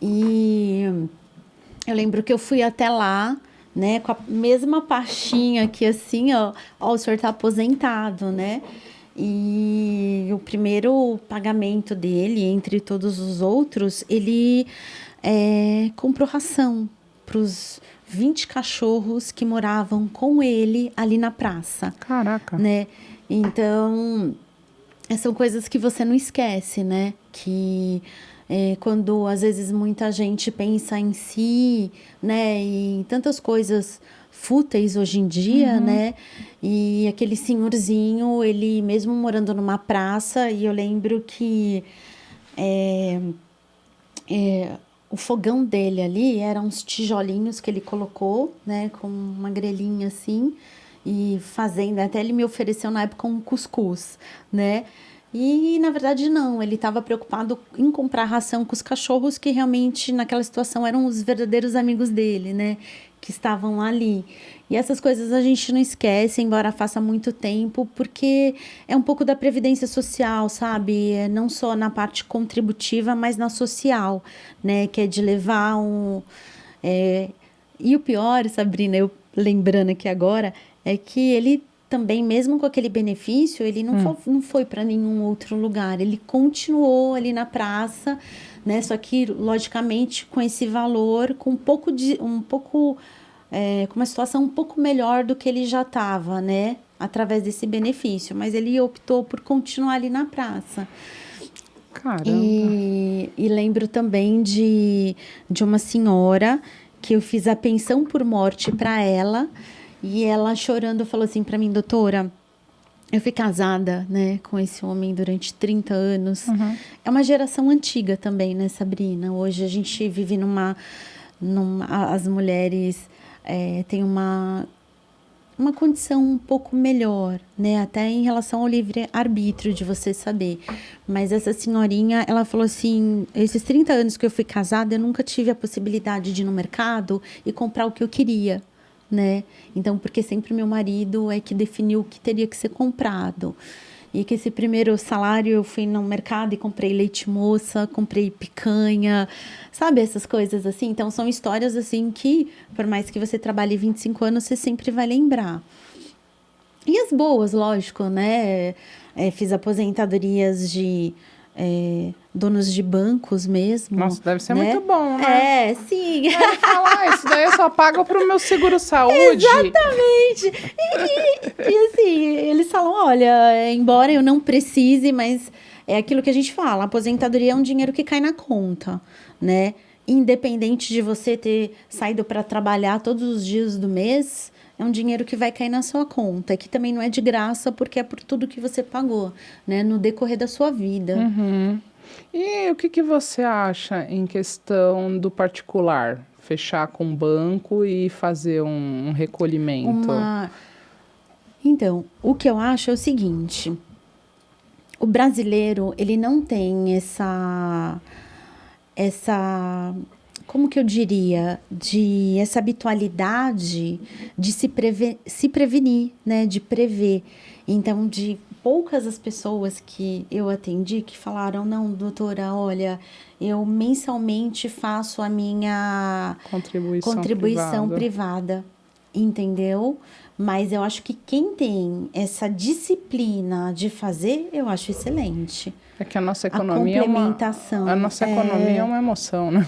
E eu lembro que eu fui até lá, né, com a mesma pastinha aqui, assim, ó, o senhor tá aposentado, né? E o primeiro pagamento dele, entre todos os outros, ele comprou ração para os 20 cachorros que moravam com ele ali na praça. Caraca! Né? Então, são coisas que você não esquece, né? Que quando, às vezes, muita gente pensa em si, né? E em tantas coisas fúteis hoje em dia, né? E aquele senhorzinho, ele mesmo morando numa praça, e eu lembro que o fogão dele ali eram uns tijolinhos que ele colocou, né? Com uma grelhinha assim, e fazendo, até ele me ofereceu na época um cuscuz, né? E, na verdade, não, ele estava preocupado em comprar ração com os cachorros que realmente, naquela situação, eram os verdadeiros amigos dele, né? que estavam ali. E essas coisas a gente não esquece, embora faça muito tempo, porque é um pouco da previdência social, sabe? Não só na parte contributiva, mas na social, né? Que é de levar um... E o pior, Sabrina, eu lembrando aqui agora, é que ele também, mesmo com aquele benefício, ele não foi para nenhum outro lugar. Ele continuou ali na praça, né? Só que, logicamente, com esse valor, com com uma situação um pouco melhor do que ele já estava, né? Através desse benefício. Mas ele optou por continuar ali na praça. Caramba! E lembro também de uma senhora que eu fiz a pensão por morte para ela. E ela chorando falou assim para mim, doutora, eu fui casada, né, com esse homem durante 30 anos. É uma geração antiga também, né, Sabrina? Hoje a gente vive as mulheres têm uma condição um pouco melhor, né? Até em relação ao livre-arbítrio de você saber. Mas essa senhorinha, ela falou assim, esses 30 anos que eu fui casada, eu nunca tive a possibilidade de ir no mercado e comprar o que eu queria, né? Então, porque sempre meu marido é que definiu o que teria que ser comprado. E que esse primeiro salário eu fui no mercado e comprei leite moça, comprei picanha, sabe? Essas coisas assim. Então, são histórias assim que, por mais que você trabalhe 25 anos, você sempre vai lembrar. E as boas, lógico, né? Fiz aposentadorias de donos de bancos mesmo. Nossa, deve ser né? muito bom, né? Sim. Eu ia falar, isso daí eu só pago pro meu seguro-saúde. Exatamente. E assim, eles falam, olha, embora eu não precise, mas é aquilo que a gente fala, a aposentadoria é um dinheiro que cai na conta, né? Independente de você ter saído para trabalhar todos os dias do mês, é um dinheiro que vai cair na sua conta, que também não é de graça, porque é por tudo que você pagou, né? No decorrer da sua vida. E o que você acha em questão do particular? Fechar com um banco e fazer um recolhimento? Então, o que eu acho é o seguinte, o brasileiro, ele não tem essa como que eu diria, essa habitualidade de se prevenir, né, de prever. Então, de poucas as pessoas que eu atendi que falaram, não, doutora, olha, eu mensalmente faço a minha contribuição privada, entendeu? Mas eu acho que quem tem essa disciplina de fazer, eu acho excelente. É que a nossa economia a nossa economia é uma emoção, né?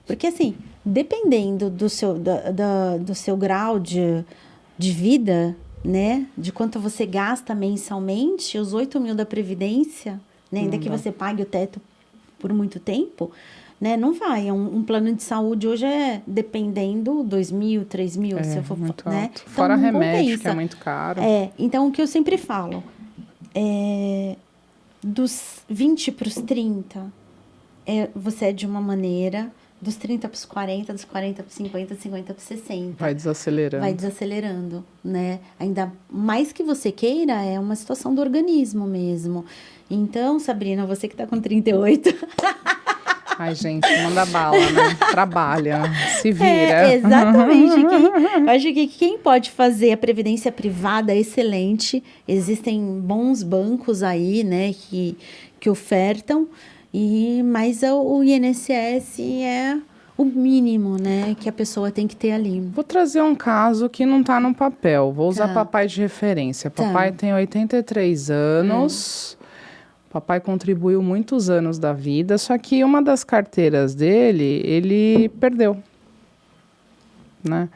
Porque assim, dependendo do seu grau de vida, né? De quanto você gasta mensalmente, os 8 mil da Previdência, né? Ainda que você pague o teto por muito tempo, né? Não vai. Um plano de saúde hoje dependendo, 2 mil, 3 mil, se eu for, muito né? alto. Fora então, remédio, compensa. que é muito caro. Então, o que eu sempre falo, dos 20 para os 30, você é de uma maneira, dos 30 para os 40, dos 40 para os 50, dos 50 para os 60. Vai desacelerando. Vai desacelerando, né? Ainda mais que você queira, é uma situação do organismo mesmo. Então, Sabrina, você que tá com 38... Ai, gente, manda bala, né? Trabalha, se vira. Exatamente. Eu acho que quem pode fazer a previdência privada é excelente. Existem bons bancos aí, né, que ofertam. Mas o INSS é o mínimo, né, que a pessoa tem que ter ali. Vou trazer um caso que não tá no papel. Vou usar papai de referência. Papai tem 83 anos... Papai contribuiu muitos anos da vida, só que uma das carteiras dele, ele perdeu, né?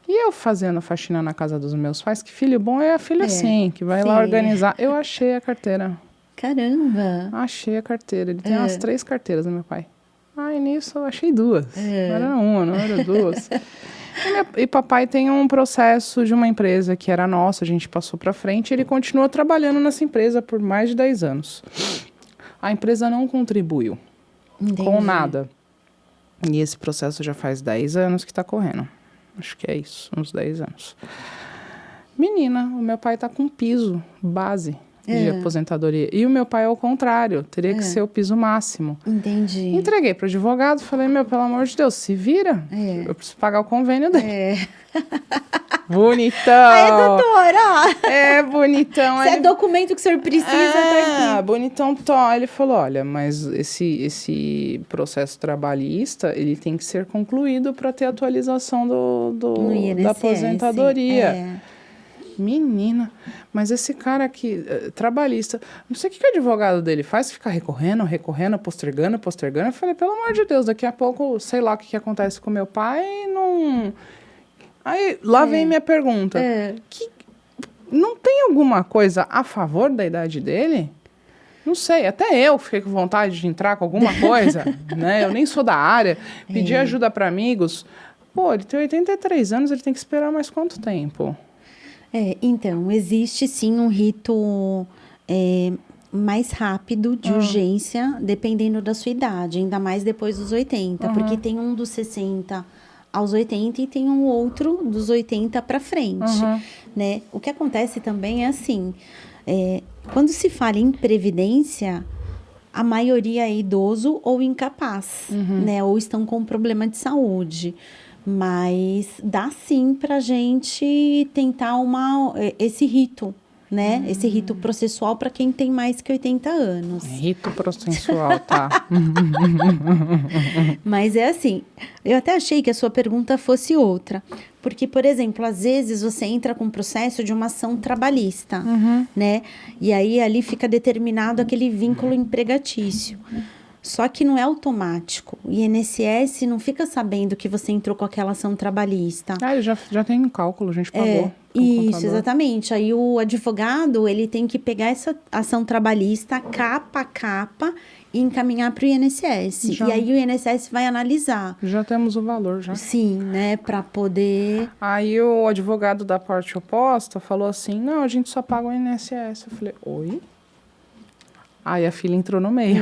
E eu fazendo faxina na casa dos meus pais, que filho bom é filho assim, que vai lá organizar. Eu achei a carteira. Caramba! Achei a carteira. Ele tem umas 3 carteiras, meu pai. Nisso eu achei 2. Não era uma, não era 2. E papai tem um processo de uma empresa que era nossa, a gente passou para frente, e ele continuou trabalhando nessa empresa por mais de 10 anos. A empresa não contribuiu com nada. E esse processo já faz 10 anos que está correndo. Acho que é isso, uns 10 anos. Menina, o meu pai tá com piso, base. de aposentadoria. E o meu pai é o contrário, teria que ser o piso máximo. Entendi. Entreguei para o advogado, falei, pelo amor de Deus, se vira. Eu preciso pagar o convênio dele. Bonitão! É, doutora! É, bonitão. Se é documento que o senhor precisa, tá aqui. Bonitão, Tó. Ele falou, olha, mas esse processo trabalhista, ele tem que ser concluído para ter atualização da aposentadoria. Menina, mas esse cara aqui, trabalhista, não sei o que o advogado dele faz, fica recorrendo, postergando. Eu falei, pelo amor de Deus, daqui a pouco, sei lá o que acontece com meu pai, não... Aí, lá vem minha pergunta. Não tem alguma coisa a favor da idade dele? Não sei, até eu fiquei com vontade de entrar com alguma coisa, né? Eu nem sou da área, pedi ajuda para amigos. Pô, ele tem 83 anos, ele tem que esperar mais quanto tempo? Então, existe sim um rito mais rápido de urgência, dependendo da sua idade, ainda mais depois dos 80, porque tem um dos 60 aos 80 e tem um outro dos 80 para frente, né? O que acontece também é assim, quando se fala em previdência, a maioria é idoso ou incapaz, né? Ou estão com problema de saúde. Mas dá sim pra gente tentar esse rito, né? Esse rito processual para quem tem mais que 80 anos. Rito processual, tá. Mas é assim, eu até achei que a sua pergunta fosse outra. Porque, por exemplo, às vezes você entra com um processo de uma ação trabalhista, né? E aí ali fica determinado aquele vínculo empregatício. Só que não é automático. O INSS não fica sabendo que você entrou com aquela ação trabalhista. Ele já tem um cálculo, a gente pagou. Isso, exatamente. Aí o advogado, ele tem que pegar essa ação trabalhista capa a capa e encaminhar para o INSS. E aí o INSS vai analisar. Já temos o valor, já. Sim, né, para poder... Aí o advogado da parte oposta falou assim, não, a gente só paga o INSS. Eu falei, oi? Aí a filha entrou no meio.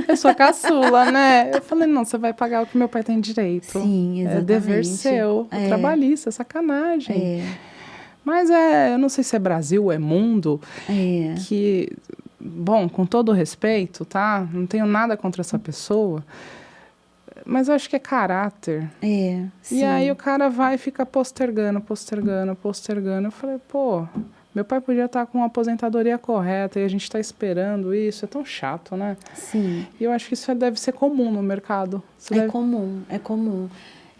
Eu sou caçula, né? Eu falei, não, você vai pagar o que meu pai tem direito. Sim, exatamente. É dever seu, trabalhista, sacanagem. Mas eu não sei se é Brasil ou é mundo, que, bom, com todo respeito, tá? Não tenho nada contra essa pessoa, mas eu acho que é caráter. Sim. E aí o cara vai e fica postergando. Eu falei, pô... Meu pai podia estar com uma aposentadoria correta e a gente está esperando isso. É tão chato, né? Sim. E eu acho que isso deve ser comum no mercado. Comum.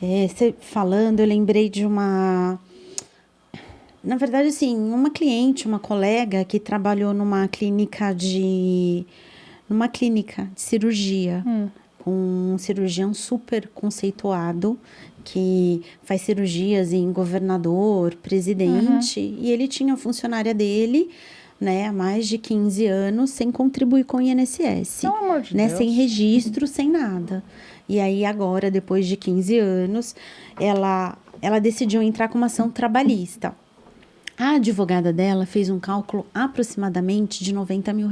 Você falando, eu lembrei de uma... Na verdade, assim, uma cliente, uma colega que trabalhou numa clínica de cirurgia. Com um cirurgião super conceituado, que faz cirurgias em governador, presidente, e ele tinha a funcionária dele, né, há mais de 15 anos, sem contribuir com o INSS. Pelo amor de né, Deus. sem registro, sem nada. E aí agora, depois de 15 anos, ela decidiu entrar com uma ação trabalhista. A advogada dela fez um cálculo aproximadamente de R$90 mil.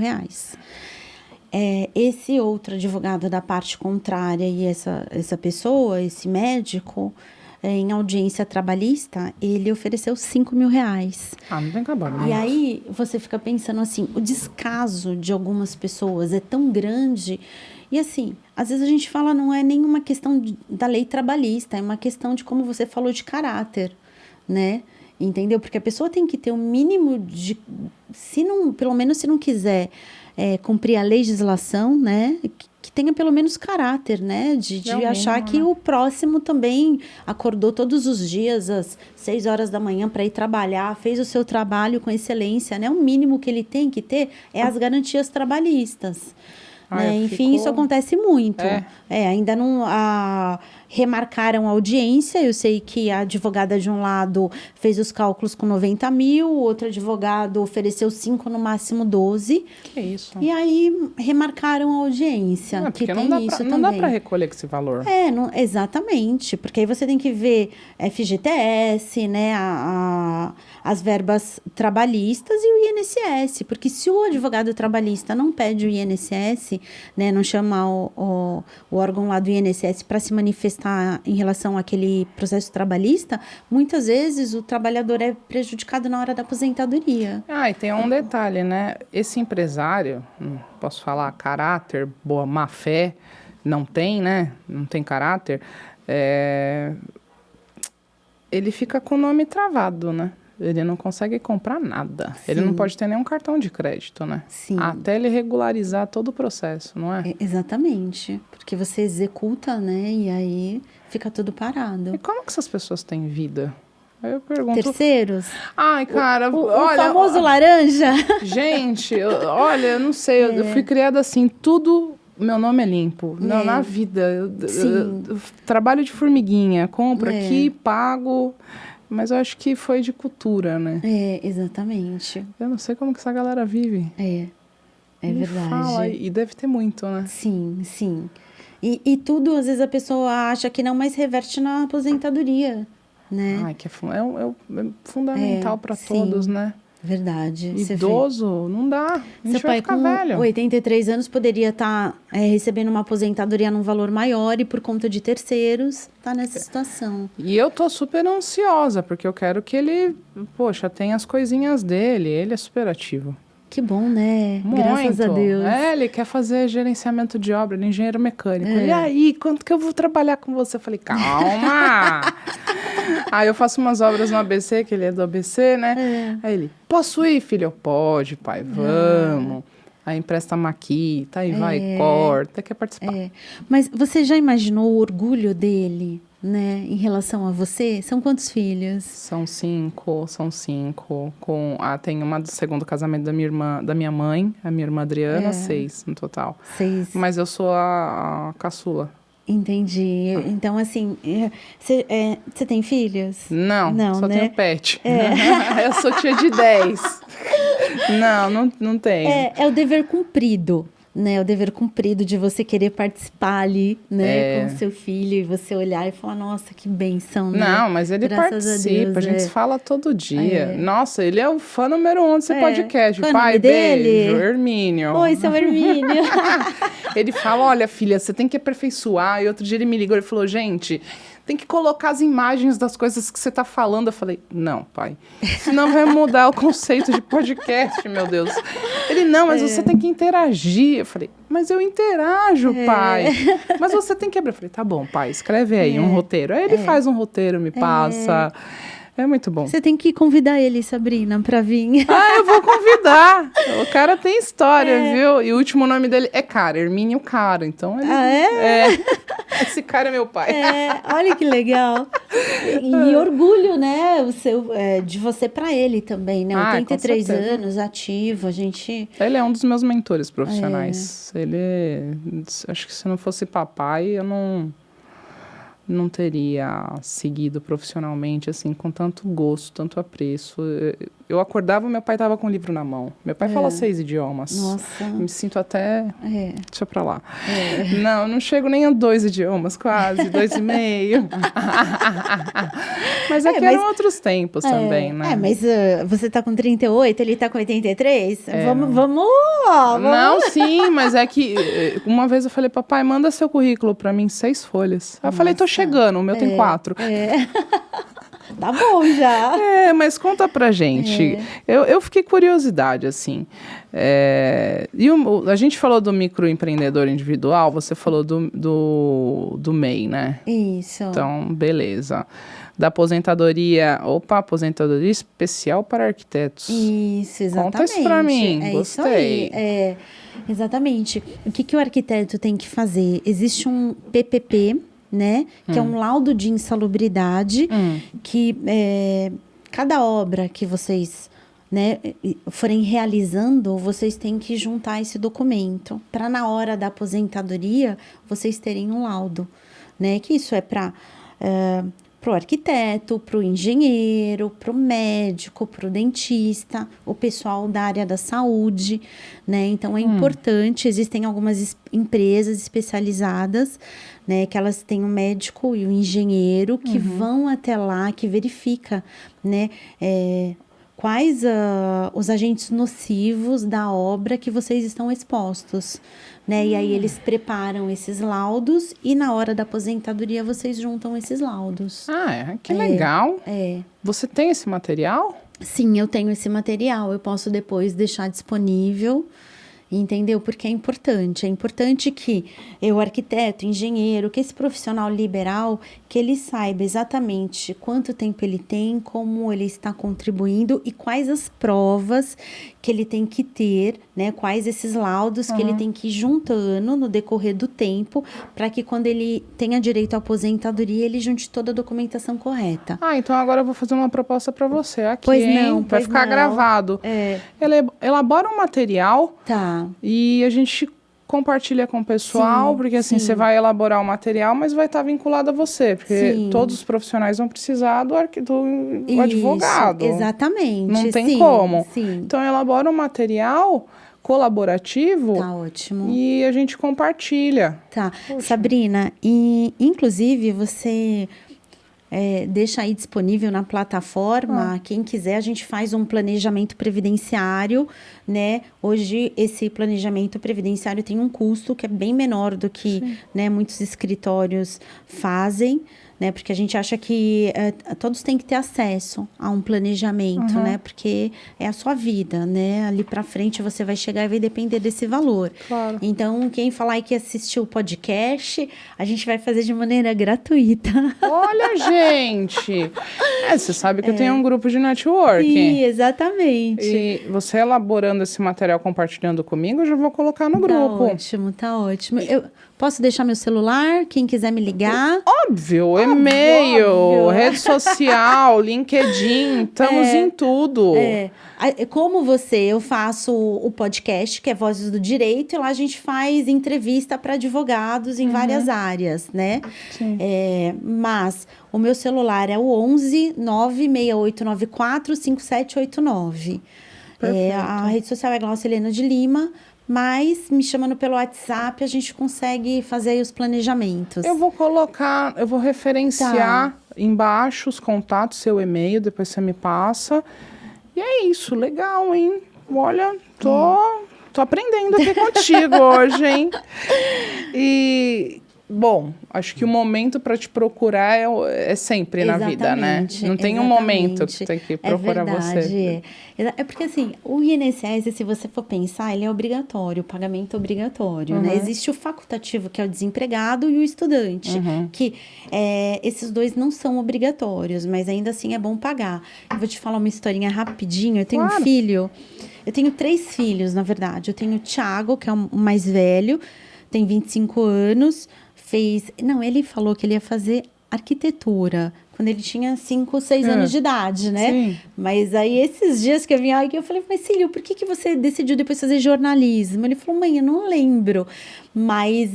Esse outro advogado da parte contrária e essa pessoa, esse médico, em audiência trabalhista, ele ofereceu R$5 mil. Não tem cabelo. E aí você fica pensando assim, o descaso de algumas pessoas é tão grande. E assim, às vezes a gente fala, não é nenhuma questão da lei trabalhista, é uma questão de, como você falou, de caráter, né? Entendeu? Porque a pessoa tem que ter um mínimo de... pelo menos se não quiser cumprir a legislação, né? Que tenha pelo menos caráter, né? De achar que o próximo também acordou todos os dias às 6 horas da manhã para ir trabalhar, fez o seu trabalho com excelência, né? O mínimo que ele tem que ter é as garantias trabalhistas. Né? Enfim, isso acontece muito. Ainda não remarcaram a audiência. Eu sei que a advogada de um lado fez os cálculos com 90 mil, o outro advogado ofereceu 5, no máximo 12. Que isso? E aí remarcaram a audiência. Porque que não dá para recolher com esse valor. Exatamente, porque aí você tem que ver FGTS, né, as verbas trabalhistas e o INSS, porque se o advogado trabalhista não pede o INSS, né, não chama o órgão lá do INSS para se manifestar está em relação àquele processo trabalhista, muitas vezes o trabalhador é prejudicado na hora da aposentadoria. E tem um detalhe, né? Esse empresário, posso falar caráter, boa má fé, não tem, né? Não tem caráter. Ele fica com o nome travado, né? Ele não consegue comprar nada. Sim. Ele não pode ter nenhum cartão de crédito, né? Sim. Até ele regularizar todo o processo, não é? Exatamente. Porque você executa, né? E aí fica tudo parado. E como que essas pessoas têm vida? Aí eu pergunto... Terceiros? Ai, cara, olha... O famoso laranja? Gente, olha, eu não sei. Eu fui criada assim, tudo... Meu nome é limpo. Não, na vida. Eu trabalho de formiguinha. Compro aqui, pago... Mas eu acho que foi de cultura, né? Exatamente. Eu não sei como que essa galera vive. É verdade. Fala, e deve ter muito, né? Sim, sim. E tudo, às vezes, a pessoa acha que não, mas reverte na aposentadoria, né? Ai, que é fundamental para todos, né? Verdade. Idoso, não dá. A gente vai ficar velho. 83 anos poderia estar recebendo uma aposentadoria num valor maior e por conta de terceiros tá nessa situação. E eu tô super ansiosa, porque eu quero que ele, tenha as coisinhas dele. Ele é super ativo. Que bom, né? Muito. Graças a Deus. Ele quer fazer gerenciamento de obra, ele é engenheiro mecânico. E aí, quanto que eu vou trabalhar com você? Eu falei, calma! Aí eu faço umas obras no ABC, que ele é do ABC, né? Aí ele, posso ir, filho? Pode, pai, vamos. Aí empresta a maquita, aí vai, corta, quer participar. Mas você já imaginou o orgulho dele, né, em relação a você? São quantos filhos? São cinco. Tem uma do segundo casamento da minha irmã, da minha mãe, a minha irmã Adriana, 6 no total. 6. Mas eu sou a caçula. Entendi. Então, assim, você tem filhos? Não, só tenho pet. Eu sou tia de 10. Não tenho. É o dever cumprido, né? O dever cumprido de você querer participar ali, né? Com o seu filho e você olhar e falar, nossa, que bênção, né? Não, mas ele participa, a gente se fala todo dia. Nossa, ele é o fã número 1 desse podcast. Qual Pai, o nome dele? Beijo, Hermínio. Oi, seu Hermínio. Ele fala, olha, filha, você tem que aperfeiçoar. E outro dia ele me ligou e falou, gente, tem que colocar as imagens das coisas que você tá falando. Eu falei, não, pai, senão vai mudar o conceito de podcast, meu Deus. Ele, não, mas você tem que interagir. Eu falei, mas eu interajo, pai. Mas você tem que abrir. Eu falei, tá bom, pai, escreve aí um roteiro. Aí ele faz um roteiro, me passa. É muito bom. Você tem que convidar ele, Sabrina, pra vir. Eu vou convidar. O cara tem história, viu? E o último nome dele é Cara, Hermínio Cara. Então ele... Esse cara é meu pai. Olha que legal. E orgulho, né? De você pra ele também, né? 83 anos, ativo, a gente... Ele é um dos meus mentores profissionais. Acho que se não fosse papai, eu não teria seguido profissionalmente, assim, com tanto gosto, tanto apreço. Eu acordava, meu pai estava com o livro na mão. Meu pai fala 6 idiomas. Nossa. Eu me sinto até... Deixa pra lá. Não, eu não chego nem a 2 idiomas, quase, 2,5. Mas eram outros tempos também, né? Mas você tá com 38, ele tá com 83? Vamos... Não, sim, mas é que uma vez eu falei, papai, manda seu currículo pra mim, 6 folhas. Eu falei, tô chegando, o meu tem 4. Tá bom já. Mas conta pra gente. Eu fiquei curiosidade, assim. A gente falou do microempreendedor individual, você falou do MEI, né? Isso. Então, beleza. Da aposentadoria especial para arquitetos. Isso, exatamente. Conta isso pra mim, gostei. Isso aí. Exatamente. O que o arquiteto tem que fazer? Existe um PPP, né? Que é um laudo de insalubridade, que cada obra que vocês, né, forem realizando, vocês têm que juntar esse documento para na hora da aposentadoria vocês terem um laudo, né? Que isso é para o arquiteto, para o engenheiro, para o médico, para o dentista, o pessoal da área da saúde, né? Então, é importante, existem algumas empresas especializadas, né? Que elas têm o médico e o engenheiro que vão até lá, que verifica, né? quais os agentes nocivos da obra que vocês estão expostos, né? E aí eles preparam esses laudos e na hora da aposentadoria vocês juntam esses laudos. Que legal. É. Você tem esse material? Sim, eu tenho esse material. Eu posso depois deixar disponível. Entendeu? Porque é importante que o arquiteto, engenheiro, que esse profissional liberal, que ele saiba exatamente quanto tempo ele tem, como ele está contribuindo e quais as provas que ele tem que ter, né? Quais esses laudos que ele tem que ir juntando no decorrer do tempo, para que quando ele tenha direito à aposentadoria, ele junte toda a documentação correta. Então agora eu vou fazer uma proposta para você aqui, pois hein? Não, vai ficar não. gravado. Elabora um material. Tá. E a gente compartilha com o pessoal, porque assim, você vai elaborar o material, mas vai estar vinculado a você, porque todos os profissionais vão precisar do advogado. Exatamente. Não tem como. Sim. Então, elabora um material colaborativo. Tá ótimo. E a gente compartilha. Tá. Poxa. Sabrina, inclusive você... deixa aí disponível na plataforma, quem quiser, a gente faz um planejamento previdenciário, né? Hoje, esse planejamento previdenciário tem um custo que é bem menor do que, né, muitos escritórios fazem, né? Porque a gente acha que todos têm que ter acesso a um planejamento, né? Porque é a sua vida, né? Ali para frente você vai chegar e vai depender desse valor. Claro. Então, quem falar aí que assistiu o podcast, a gente vai fazer de maneira gratuita. Olha, gente! Você sabe que eu tenho um grupo de networking. Sim, exatamente. E você elaborando esse material, compartilhando comigo, eu já vou colocar no grupo. Tá ótimo. Eu posso deixar meu celular, quem quiser me ligar? Óbvio, e-mail, rede social, LinkedIn, estamos em tudo. Como eu faço o podcast, que é Vozes do Direito, e lá a gente faz entrevista para advogados em várias áreas, né? Sim. Mas o meu celular é o 11 96894 5789. A rede social é Glaucia Helena de Lima, mas me chamando pelo WhatsApp, a gente consegue fazer aí os planejamentos. Eu vou referenciar embaixo os contatos, seu e-mail, depois você me passa. E é isso, legal, hein? Olha, tô aprendendo aqui contigo hoje, hein? E, bom, acho que o momento para te procurar é sempre na vida, né? Não tem um momento que tem que procurar você. É porque, assim, o INSS, se você for pensar, ele é obrigatório, o pagamento é obrigatório, né? Existe o facultativo, que é o desempregado, e o estudante, que esses dois não são obrigatórios, mas ainda assim é bom pagar. Eu vou te falar uma historinha rapidinho. Eu tenho um filho, eu tenho 3 filhos, na verdade. Eu tenho o Thiago, que é o mais velho, tem 25 anos, ele falou que ele ia fazer arquitetura quando ele tinha 5 ou 6 anos de idade, né? Sim. Mas aí, esses dias que eu vim aqui, eu falei, mas Cílio, por que você decidiu depois fazer jornalismo? Ele falou, mãe, eu não lembro, mas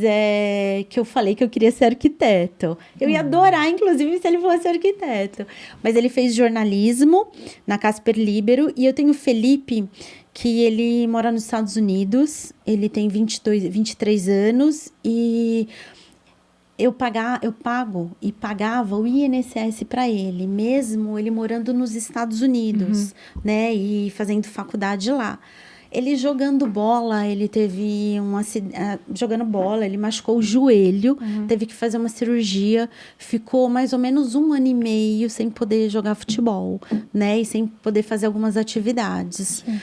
que eu falei que eu queria ser arquiteto. Eu ia adorar, inclusive, se ele fosse arquiteto. Mas ele fez jornalismo na Casper Libero, e eu tenho o Felipe, que ele mora nos Estados Unidos, ele tem 23 anos, e eu pago e pagava o INSS para ele, mesmo ele morando nos Estados Unidos, né, e fazendo faculdade lá. Ele jogando bola, ele teve um acidente, jogando bola, ele machucou o joelho, teve que fazer uma cirurgia, ficou mais ou menos 1 ano e meio sem poder jogar futebol, né, e sem poder fazer algumas atividades. Sim.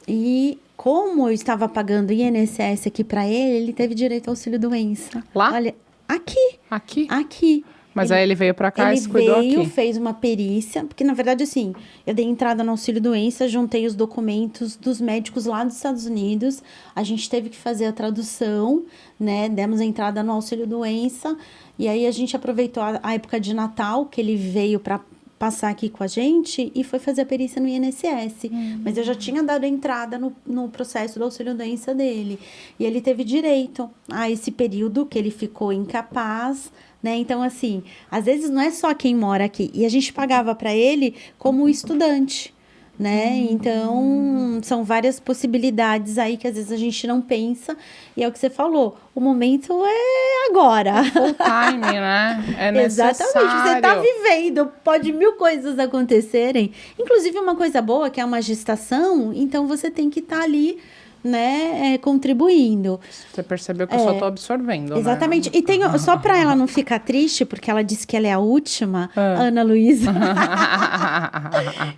E como eu estava pagando INSS aqui para ele teve direito ao auxílio-doença. Lá? Olha, aqui. Mas aí ele veio para cá e se cuidou aqui. Ele veio, fez uma perícia, porque na verdade assim, eu dei entrada no auxílio-doença, juntei os documentos dos médicos lá dos Estados Unidos, a gente teve que fazer a tradução, né, demos a entrada no auxílio-doença, e aí a gente aproveitou a época de Natal, que ele veio para passar aqui com a gente e foi fazer a perícia no INSS. Mas eu já tinha dado entrada no processo do auxílio-doença dele. E ele teve direito a esse período que ele ficou incapaz, né? Então, assim, às vezes não é só quem mora aqui. E a gente pagava para ele como estudante, né? Então, são várias possibilidades aí que às vezes a gente não pensa. E é o que você falou, o momento é agora. Full time, né? É necessário. Exatamente, você tá vivendo, pode 1000 coisas acontecerem. Inclusive uma coisa boa, que é uma gestação, então você tem que estar ali, né, contribuindo. Você percebeu que eu só tô absorvendo, exatamente. né? E tem, só para ela não ficar triste, porque ela disse que ela é a última, Ana Luísa,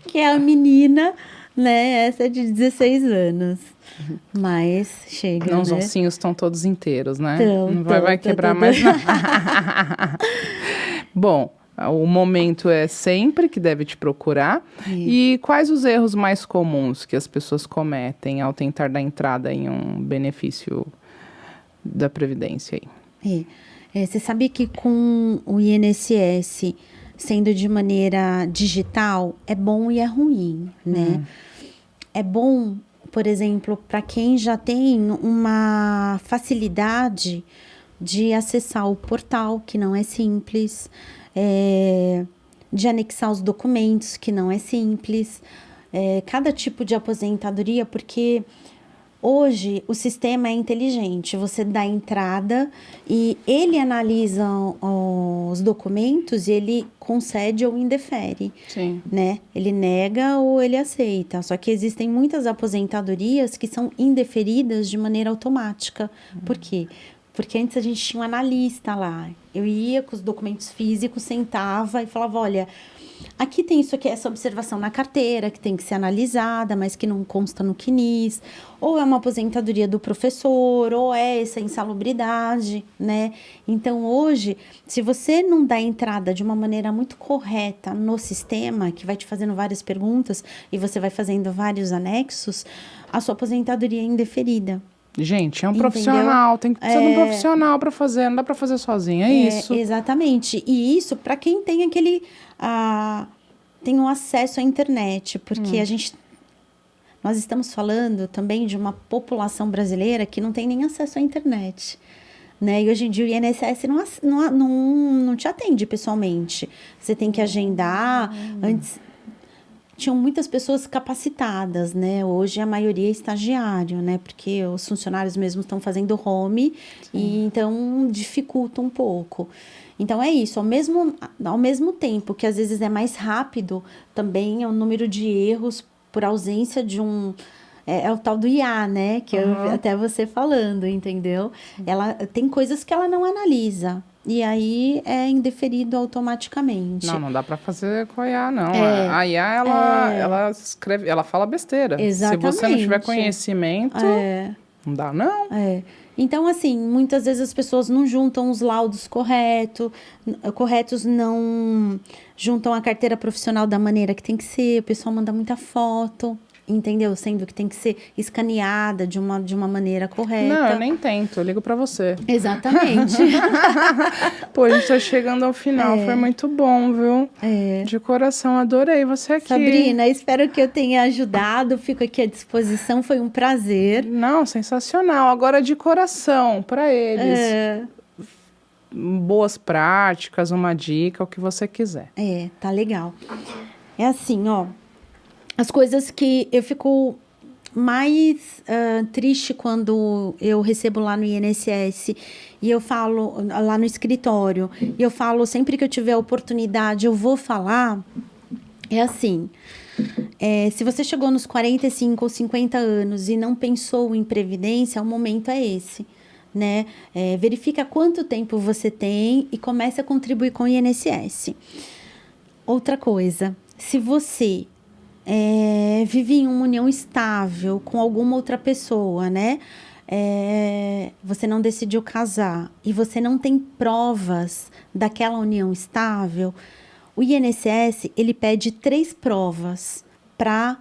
que é a menina, né, essa é de 16 anos. Mas chega, Não, os né? ossinhos estão todos inteiros, né? Não vai quebrar mais nada. Bom, o momento é sempre que deve te procurar. E quais os erros mais comuns que as pessoas cometem ao tentar dar entrada em um benefício da Previdência aí? Você sabia que com o INSS sendo de maneira digital é bom e é ruim, né? É bom, por exemplo, para quem já tem uma facilidade de acessar o portal, que não é simples, de anexar os documentos, que não é simples, cada tipo de aposentadoria, porque hoje o sistema é inteligente, você dá entrada e ele analisa os documentos e ele concede ou indefere. Sim. Né? Ele nega ou ele aceita. Só que existem muitas aposentadorias que são indeferidas de maneira automática. Por quê? Porque antes a gente tinha um analista lá. Eu ia com os documentos físicos, sentava e falava, olha, aqui tem isso aqui, essa observação na carteira, que tem que ser analisada, mas que não consta no CNIS, ou é uma aposentadoria do professor, ou é essa insalubridade, né? Então, hoje, se você não dá entrada de uma maneira muito correta no sistema, que vai te fazendo várias perguntas, e você vai fazendo vários anexos, a sua aposentadoria é indeferida. Gente, é um profissional, tem que ser um profissional para fazer, não dá para fazer sozinha, é isso. Exatamente, e isso para quem tem aquele, tem um acesso à internet, porque nós estamos falando também de uma população brasileira que não tem nem acesso à internet, né? E hoje em dia o INSS não te atende pessoalmente, você tem que agendar, antes tinham muitas pessoas capacitadas, né? Hoje a maioria é estagiário, né? Porque os funcionários mesmo estão fazendo home e então dificulta um pouco. Então é isso, ao mesmo tempo que às vezes é mais rápido, também é o número de erros por ausência de é o tal do IA, né? Que até você falando, entendeu? Ela tem coisas que ela não analisa. E aí é indeferido automaticamente. Não dá para fazer com a IA, não. A IA, ela escreve, ela fala besteira. Exatamente. Se você não tiver conhecimento, não dá, não. Então, assim, muitas vezes as pessoas não juntam os laudos corretos, não juntam a carteira profissional da maneira que tem que ser, o pessoal manda muita foto, entendeu? Sendo que tem que ser escaneada de uma maneira correta. Não, eu nem tento, eu ligo pra você. Exatamente. Pô, a gente tá chegando ao final, foi muito bom, viu? De coração, adorei você aqui. Sabrina, espero que eu tenha ajudado, fico aqui à disposição, foi um prazer. Não, sensacional. Agora de coração, pra eles. Boas práticas, uma dica, o que você quiser. Tá legal. É assim, ó. As coisas que eu fico mais triste quando eu recebo lá no INSS e eu falo lá no escritório, e eu falo sempre que eu tiver oportunidade, eu vou falar, é assim, se você chegou nos 45 ou 50 anos e não pensou em previdência, o momento é esse, né? Verifica quanto tempo você tem e comece a contribuir com o INSS. Outra coisa, se você vive em uma união estável com alguma outra pessoa, né? Você não decidiu casar e você não tem provas daquela união estável, o INSS, ele pede 3 provas para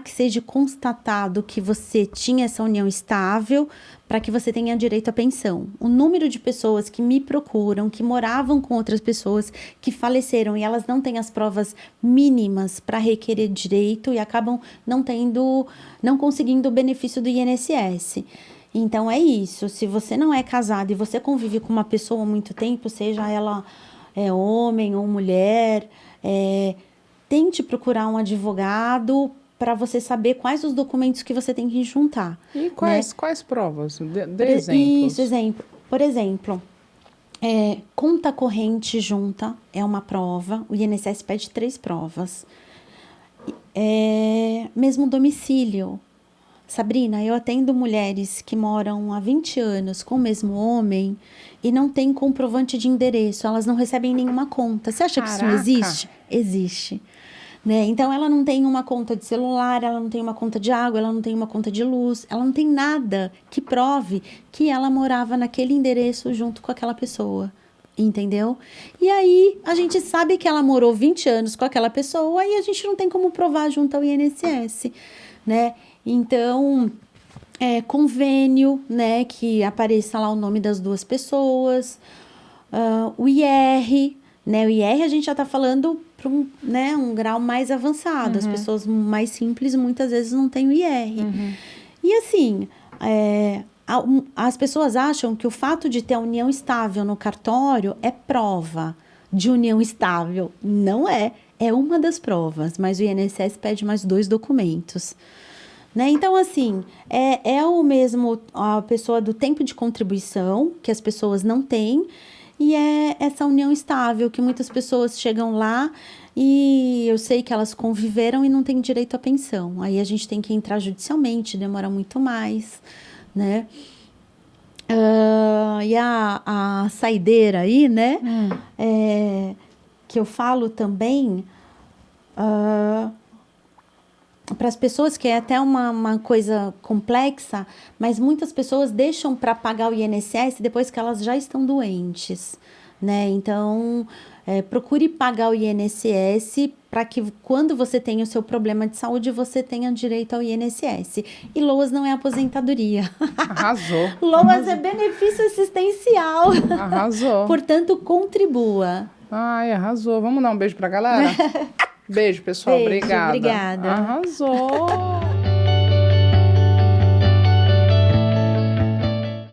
que seja constatado que você tinha essa união estável, para que você tenha direito à pensão. O número de pessoas que me procuram, que moravam com outras pessoas, que faleceram e elas não têm as provas mínimas para requerer direito e acabam não conseguindo o benefício do INSS. Então, é isso. Se você não é casado e você convive com uma pessoa há muito tempo, seja ela homem ou mulher, tente procurar um advogado para você saber quais os documentos que você tem que juntar. E quais provas? Dê exemplos. Isso, exemplo. Por exemplo, conta corrente junta é uma prova. O INSS pede 3 provas. Mesmo domicílio. Sabrina, eu atendo mulheres que moram há 20 anos com o mesmo homem e não tem comprovante de endereço. Elas não recebem nenhuma conta. Você acha que isso não existe? Existe. Né? Então, ela não tem uma conta de celular, ela não tem uma conta de água, ela não tem uma conta de luz, ela não tem nada que prove que ela morava naquele endereço junto com aquela pessoa, entendeu? E aí, a gente sabe que ela morou 20 anos com aquela pessoa e a gente não tem como provar junto ao INSS, né? Então, convênio, né, que apareça lá o nome das 2 pessoas, o IR, né, o IR a gente já está falando para um grau mais avançado. As pessoas mais simples muitas vezes não têm o IR. E assim, as pessoas acham que o fato de ter a união estável no cartório é prova de união estável. Não é. É uma das provas, mas o INSS pede mais 2 documentos. Né? Então, assim, é o mesmo a pessoa do tempo de contribuição, que as pessoas não têm, e é essa união estável, que muitas pessoas chegam lá e eu sei que elas conviveram e não têm direito à pensão. Aí a gente tem que entrar judicialmente, demora muito mais, né? E a saideira aí, né? Que eu falo também... para as pessoas, que é até uma coisa complexa, mas muitas pessoas deixam para pagar o INSS depois que elas já estão doentes, né? Então, procure pagar o INSS para que quando você tem o seu problema de saúde, você tenha direito ao INSS. E LOAS não é aposentadoria. Arrasou. LOAS é benefício assistencial. Arrasou. Portanto, contribua. Ai, arrasou. Vamos dar um beijo pra galera? Beijo, pessoal. Beijo, Obrigada. obrigada. Arrasou.